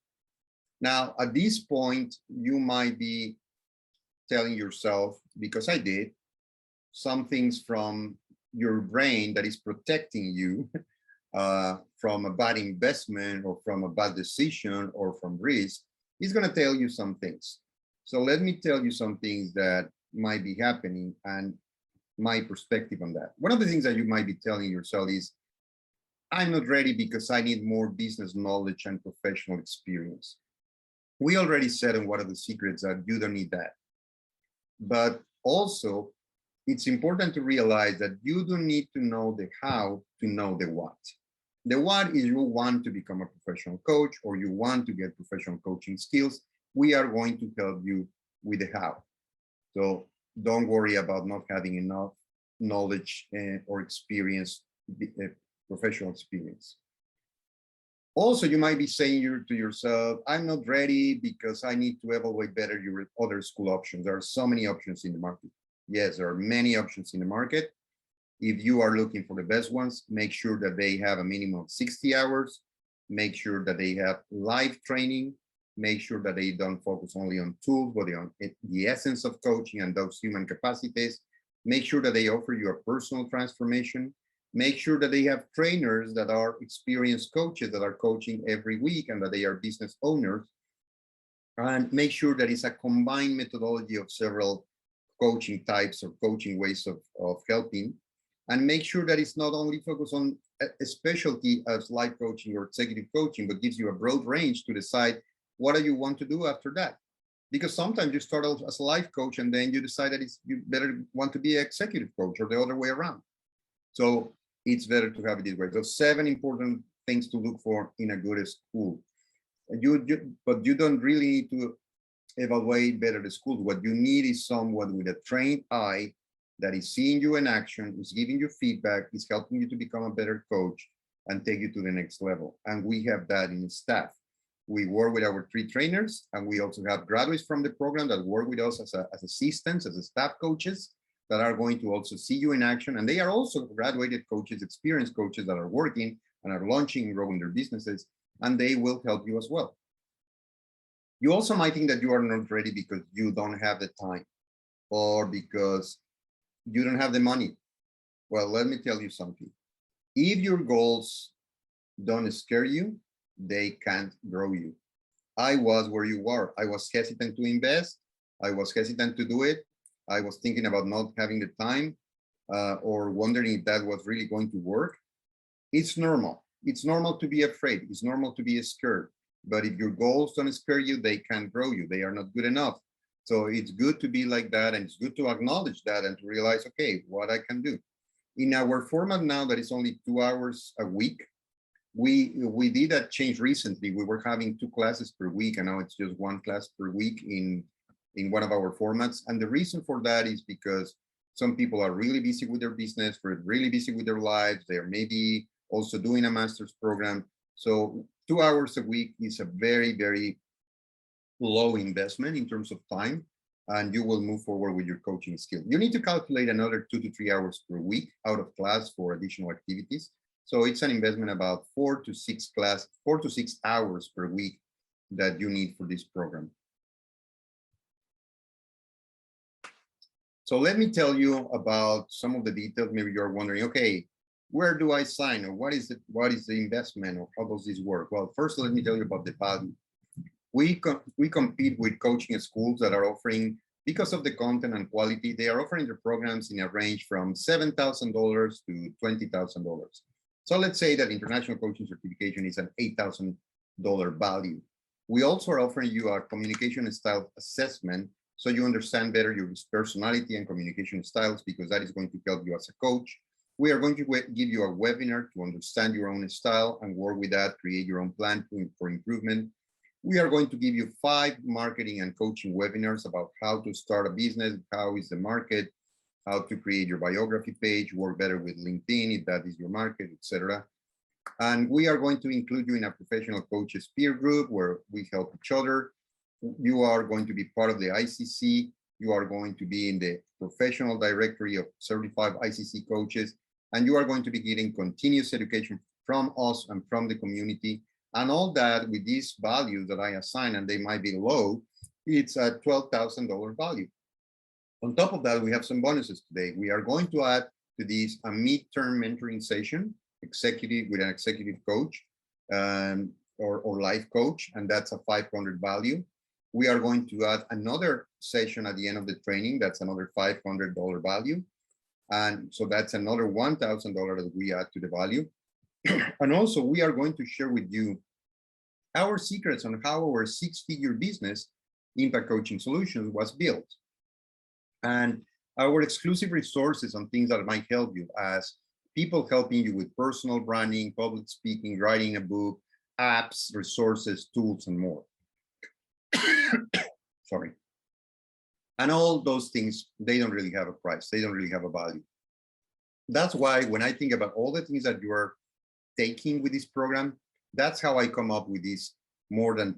Now, at this point, you might be telling yourself, because I did, some things from your brain that is protecting you from a bad investment or from a bad decision or from risk, is going to tell you some things. So let me tell you some things that might be happening and my perspective on that. One of the things that you might be telling yourself is, I'm not ready because I need more business knowledge and professional experience. We already said in one of the secrets that you don't need that. But also, it's important to realize that you don't need to know the how to know the what. The what is you want to become a professional coach or you want to get professional coaching skills. We are going to help you with the how. So don't worry about not having enough knowledge or experience, professional experience. Also, you might be saying to yourself, I'm not ready because I need to evaluate better your other school options. There are so many options in the market. Yes, there are many options in the market. If you are looking for the best ones, make sure that they have a minimum of 60 hours. Make sure that they have live training. Make sure that they don't focus only on tools, but on the essence of coaching and those human capacities. Make sure that they offer you a personal transformation. Make sure that they have trainers that are experienced coaches that are coaching every week and that they are business owners. And make sure that it's a combined methodology of several coaching types or coaching ways of helping. And make sure that it's not only focused on a specialty as life coaching or executive coaching, but gives you a broad range to decide what do you want to do after that. Because sometimes you start out as a life coach and then you decide that you better want to be an executive coach or the other way around. So it's better to have it this way. So 7 important things to look for in a good school. But you don't really need to evaluate better the schools. What you need is someone with a trained eye that is seeing you in action, is giving you feedback, is helping you to become a better coach and take you to the next level. And we have that in staff. We work with our 3 trainers, and we also have graduates from the program that work with us as assistants, as staff coaches that are going to also see you in action. And they are also graduated coaches, experienced coaches that are working and are launching and growing their businesses. and they will help you as well. You also might think that you are not ready because you don't have the time or because you don't have the money. Well, let me tell you something. If your goals don't scare you, they can't grow you. I was where you were. I was hesitant to invest. I was hesitant to do it. I was thinking about not having the time or wondering if that was really going to work. It's normal. It's normal to be afraid. It's normal to be scared. But if your goals don't scare you, they can't grow you. They are not good enough. So it's good to be like that. And it's good to acknowledge that and to realize, okay, what I can do. In our format now that is only 2 hours a week, we did that change recently. We were having 2 classes per week, and now it's just 1 class per week in one of our formats. And the reason for that is because some people are really busy with their business, they're really busy with their lives. They're maybe also doing a master's program. So 2 hours a week is a very, very low investment in terms of time, and you will move forward with your coaching skill. You need to calculate another 2 to 3 hours per week out of class for additional activities. So it's an investment about 4 to 6 hours per week that you need for this program. So let me tell you about some of the details. Maybe you're wondering, okay, where do I sign, or what is the investment, or how does this work? Well, first, let me tell you about the value. We compete with coaching schools that are offering, because of the content and quality, they are offering their programs in a range from $7,000 to $20,000. So let's say that international coaching certification is an $8,000 value. We also are offering you a communication style assessment so you understand better your personality and communication styles, because that is going to help you as a coach. We are going to give you a webinar to understand your own style and work with that, create your own plan for improvement. We are going to give you 5 marketing and coaching webinars about how to start a business, how is the market, how to create your biography page, work better with LinkedIn if that is your market, etc. And we are going to include you in a professional coaches peer group where we help each other. You are going to be part of the ICC. You are going to be in the professional directory of certified ICC coaches, and you are going to be getting continuous education from us and from the community. And all that with these values that I assign, and they might be low, it's a $12,000 value. On top of that, we have some bonuses today. We are going to add to this a midterm mentoring session, with an executive coach or life coach, and that's a $500 value. We are going to add another session at the end of the training. That's another $500 value. And so that's another $1,000 that we add to the value. And also we are going to share with you our secrets on how our 6-figure business, Impact Coaching Solutions, was built. And our exclusive resources on things that might help you, as people helping you with personal branding, public speaking, writing a book, apps, resources, tools, and more. Sorry. And all those things, they don't really have a price. They don't really have a value. That's why when I think about all the things that you are taking with this program, that's how I come up with this more than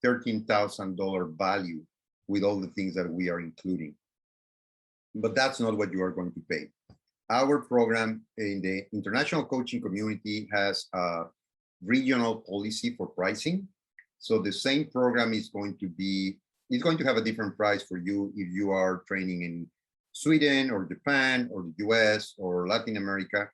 $13,000 value with all the things that we are including. But that's not what you are going to pay. Our program in the international coaching community has a regional policy for pricing. So the same program is going to have a different price for you if you are training in Sweden or Japan or the US or Latin America.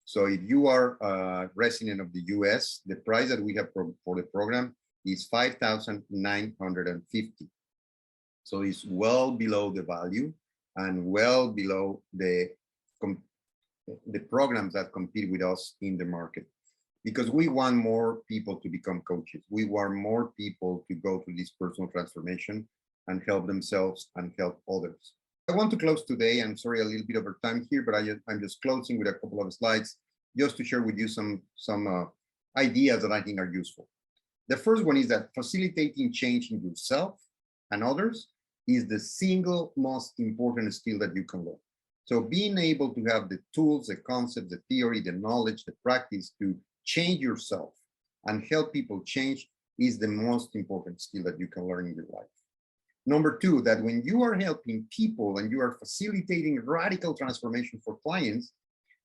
So if you are a resident of the US, the price that we have for the program is $5,950. So it's well below the value and well below the programs that compete with us in the market, because we want more people to become coaches. We want more people to go through this personal transformation and help themselves and help others. I want to close today. I'm sorry, a little bit over time here, but I'm just closing with a couple of slides just to share with you some ideas that I think are useful. The first one is that facilitating change in yourself and others is the single most important skill that you can learn. So being able to have the tools, the concepts, the theory, the knowledge, the practice to change yourself and help people change is the most important skill that you can learn in your life. Number two, that when you are helping people and you are facilitating radical transformation for clients,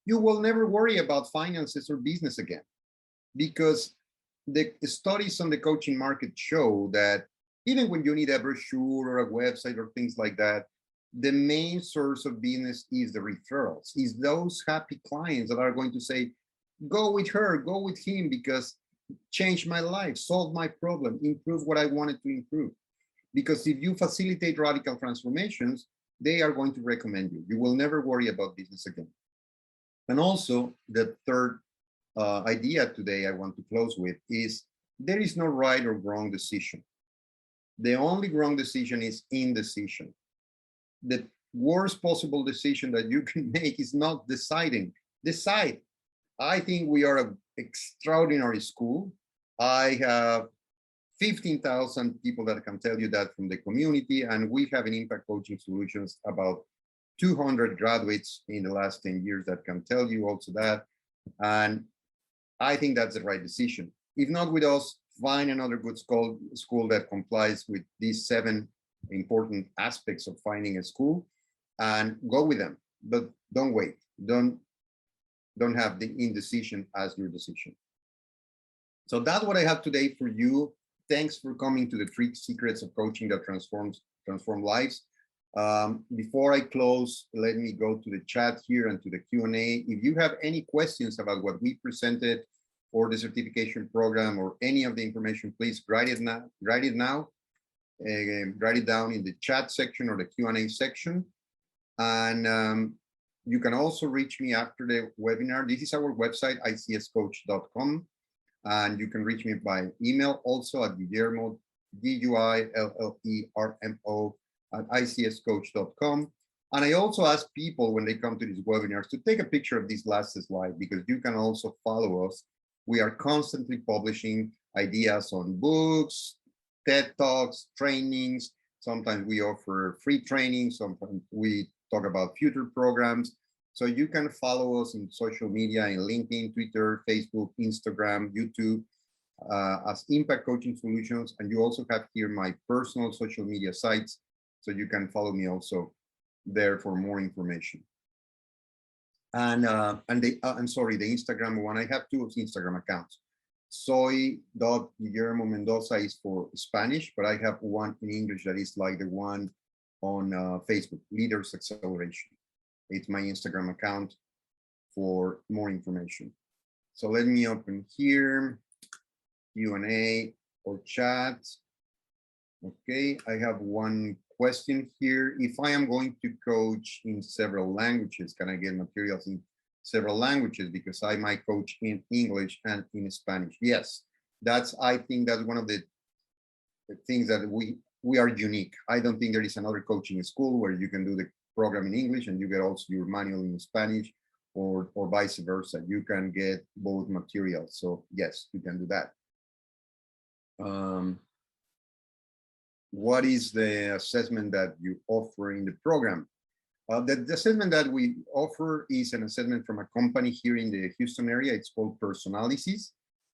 you will never worry about finances or business again, because the studies on the coaching market show that even when you need a brochure or a website or things like that, the main source of business is the referrals, is those happy clients that are going to say, go with her, go with him, because change my life, solve my problem, improve what I wanted to improve. Because if you facilitate radical transformations, they are going to recommend you. You will never worry about business again. And also, the third idea today I want to close with is there is no right or wrong decision. The only wrong decision is indecision. The worst possible decision that you can make is not deciding. Decide. I think we are an extraordinary school. I have 15,000 people that can tell you that from the community, and we have in Impact Coaching Solutions about 200 graduates in the last 10 years that can tell you also that. And I think that's the right decision. If not with us, find another good school that complies with these 7 important aspects of finding a school and go with them. But don't wait. Don't have the indecision as your decision. So that's what I have today for you. Thanks for coming to the 3 secrets of coaching that transform lives. Before I close, let me go to the chat here and to the Q&A. If you have any questions about what we presented or the certification program or any of the information, please write it now. Write it down in the chat section or the Q&A section. And you can also reach me after the webinar. This is our website, icscoach.com. And you can reach me by email also at Guillermo, Guillermo at icscoach.com. And I also ask people when they come to these webinars to take a picture of this last slide, because you can also follow us. We are constantly publishing ideas on books, TED Talks, trainings. Sometimes we offer free training. Sometimes we talk about future programs. So you can follow us in social media, in LinkedIn, Twitter, Facebook, Instagram, YouTube, as Impact Coaching Solutions. And you also have here my personal social media sites. So you can follow me also there for more information. And I'm sorry, the Instagram one, I have 2 Instagram accounts. Soy.Guillermo Mendoza is for Spanish, but I have one in English that is like the one on Facebook, Leaders Acceleration. It's my Instagram account for more information. So let me open here, Q&A or chat. Okay, I have one question here. If I am going to coach in several languages, can I get materials in several languages? Because I might coach in English and in Spanish. Yes, I think that's one of the things that we are unique. I don't think there is another coaching school where you can do the program in English and you get also your manual in Spanish, or vice versa. You can get both materials. So yes, you can do that. What is the assessment that you offer in the program? The assessment that we offer is an assessment from a company here in the Houston area. It's called Personalysis,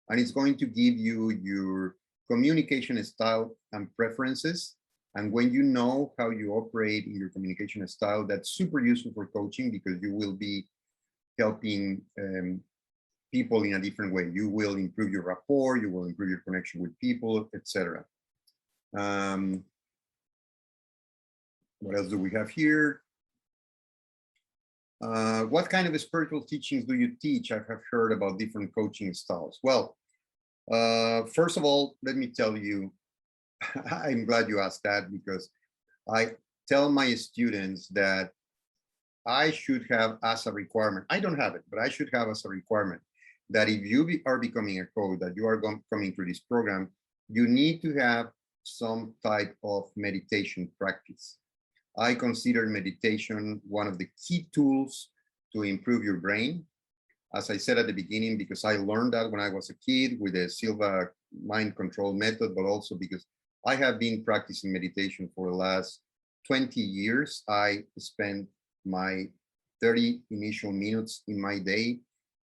and it's going to give you your communication style and preferences. And when you know how you operate in your communication style, that's super useful for coaching, because you will be helping people in a different way. You will improve your rapport, you will improve your connection with people, etc. What else do we have here? What kind of spiritual teachings do you teach? I have heard about different coaching styles. Well, first of all, let me tell you, I'm glad you asked that, because I tell my students that I should have as a requirement, I don't have it, but I should have as a requirement that if you are becoming a coach, that you are coming through this program, you need to have some type of meditation practice. I consider meditation one of the key tools to improve your brain. As I said at the beginning, because I learned that when I was a kid with the Silva mind control method, but also because I have been practicing meditation for the last 20 years. I spend my 30 initial minutes in my day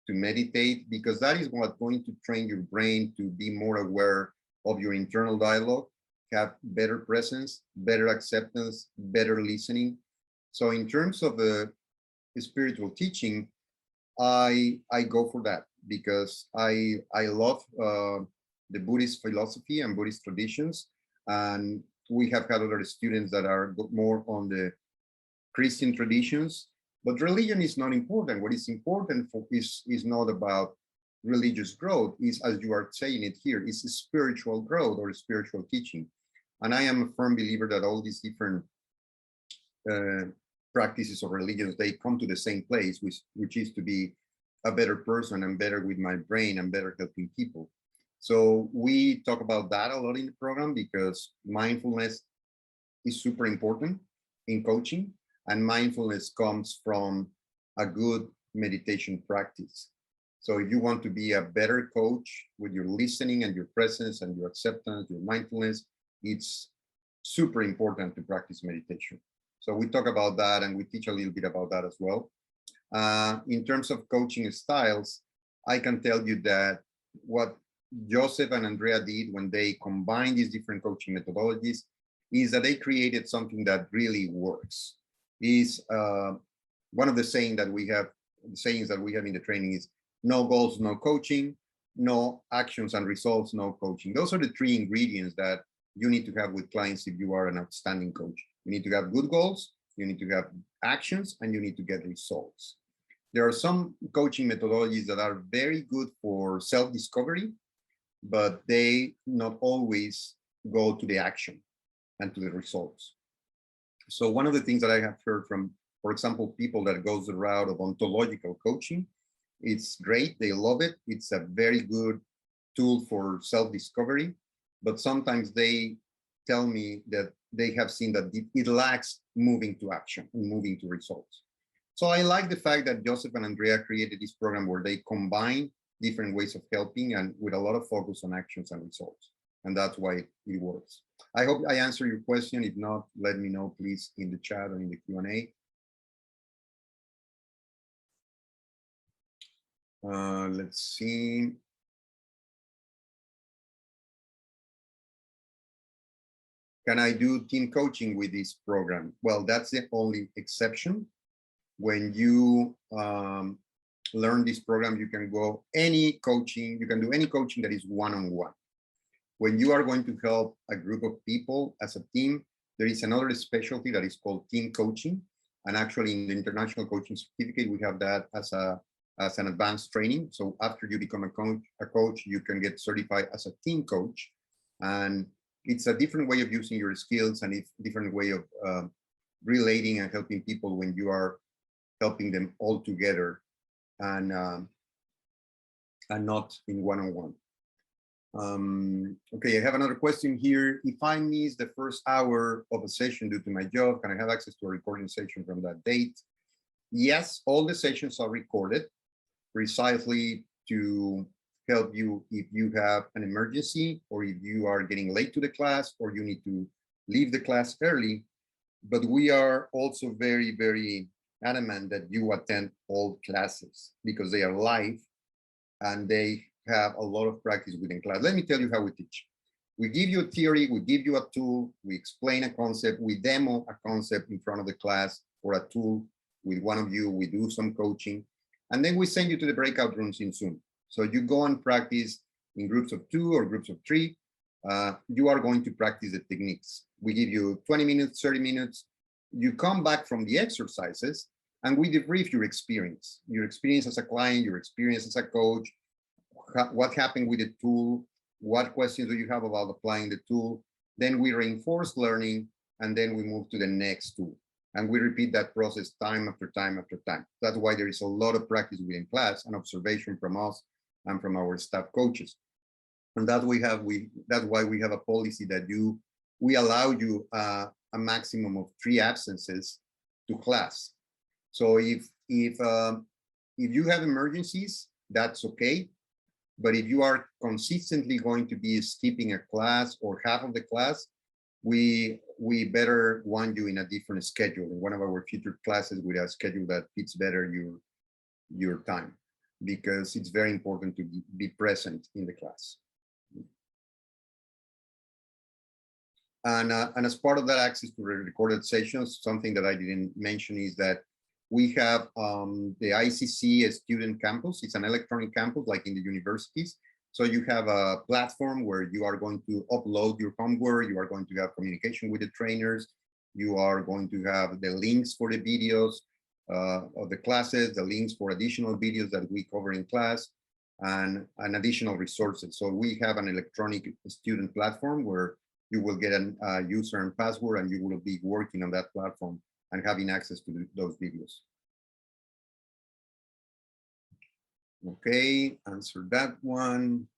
to meditate, because that is what's going to train your brain to be more aware of your internal dialogue, have better presence, better acceptance, better listening. So in terms of the spiritual teaching, I go for that, because I love the Buddhist philosophy and Buddhist traditions. And we have had other students that are more on the Christian traditions. But religion is not important. What is important is not about religious growth, is, as you are saying it here, is spiritual growth or spiritual teaching. And I am a firm believer that all these different practices of religions, they come to the same place, which is to be a better person and better with my brain and better helping people. So we talk about that a lot in the program because mindfulness is super important in coaching, and mindfulness comes from a good meditation practice. So if you want to be a better coach with your listening and your presence and your acceptance, your mindfulness, it's super important to practice meditation. So we talk about that and we teach a little bit about that as well. In terms of coaching styles, I can tell you that what Joseph and Andrea did when they combined these different coaching methodologies is that they created something that really works. Is one of the sayings that we have in the training is no goals, no coaching, no actions and results, no coaching. Those are the three ingredients that you need to have with clients if you are an outstanding coach. You need to have good goals, you need to have actions, and you need to get results. There are some coaching methodologies that are very good for self-discovery, but they not always go to the action and to the results. So one of the things that I have heard from, for example, people that goes the route of ontological coaching, it's great, they love it. It's a very good tool for self-discovery, but sometimes they tell me that they have seen that it lacks moving to action and moving to results. So I like the fact that Joseph and Andrea created this program where they combine different ways of helping and with a lot of focus on actions and results. And that's why it works. I hope I answered your question. If not, let me know, please, in the chat or in the Q&A. Let's see. Can I do team coaching with this program? Well, that's the only exception. When you learn this program, you can go any coaching, you can do any coaching that is one-on-one. When you are going to help a group of people as a team, there is another specialty that is called team coaching. And actually in the International Coaching Certificate, we have that as an advanced training. So after you become a coach, you can get certified as a team coach. And it's a different way of using your skills and a different way of relating and helping people when you are helping them all together and not in one-on-one. Okay, I have another question here. If I miss the first hour of a session due to my job, can I have access to a recording session from that date? Yes, all the sessions are recorded precisely to help you if you have an emergency or if you are getting late to the class or you need to leave the class early. But we are also very, very adamant that you attend all classes because they are live and they have a lot of practice within class. Let me tell you how we teach. We give you a theory, we give you a tool, we explain a concept, we demo a concept in front of the class or a tool with one of you, we do some coaching, and then we send you to the breakout rooms in Zoom. So you go and practice in groups of 2 or groups of 3. You are going to practice the techniques. We give you 20 minutes, 30 minutes. You come back from the exercises and we debrief your experience as a client, your experience as a coach, what happened with the tool, what questions do you have about applying the tool. Then we reinforce learning and then we move to the next tool. And we repeat that process time after time after time. That's why there is a lot of practice within class and observation from us and from our staff coaches. And that's why we have a policy that we allow you a maximum of 3 absences to class. So if you have emergencies, that's okay. But if you are consistently going to be skipping a class or half of the class, we better want you in a different schedule, in one of our future classes with a schedule that fits better your time, because it's very important to be present in the class. And as part of that access to recorded sessions, something that I didn't mention is that we have the ICC student campus. It's an electronic campus like in the universities. So you have a platform where you are going to upload your homework, you are going to have communication with the trainers, you are going to have the links for the videos of the classes, the links for additional videos that we cover in class, and additional resources. So we have an electronic student platform where you will get a user and password, and you will be working on that platform and having access to those videos. Okay, answer that one.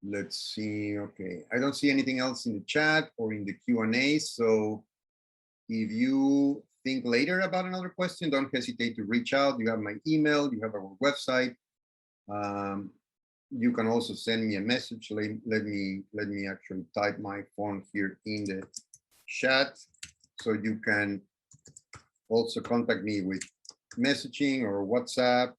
Let's see, okay. I don't see anything else in the chat or in the Q&A, so if you think later about another question, don't hesitate to reach out. You have my email, you have our website. You can also send me a message. Let me actually type my phone here in the chat, so you can also contact me with messaging or WhatsApp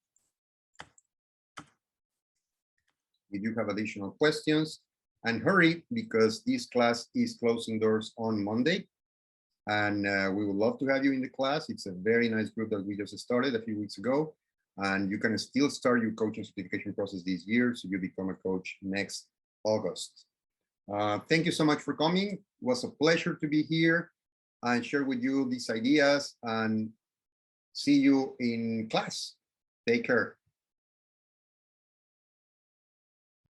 if you have additional questions. And hurry, because this class is closing doors on Monday, and we would love to have you in the class. It's a very nice group that we just started a few weeks ago, and you can still start your coaching certification process this year, so you become a coach next August. Thank you so much for coming. It was a pleasure to be here and share with you these ideas, and see you in class. Take care.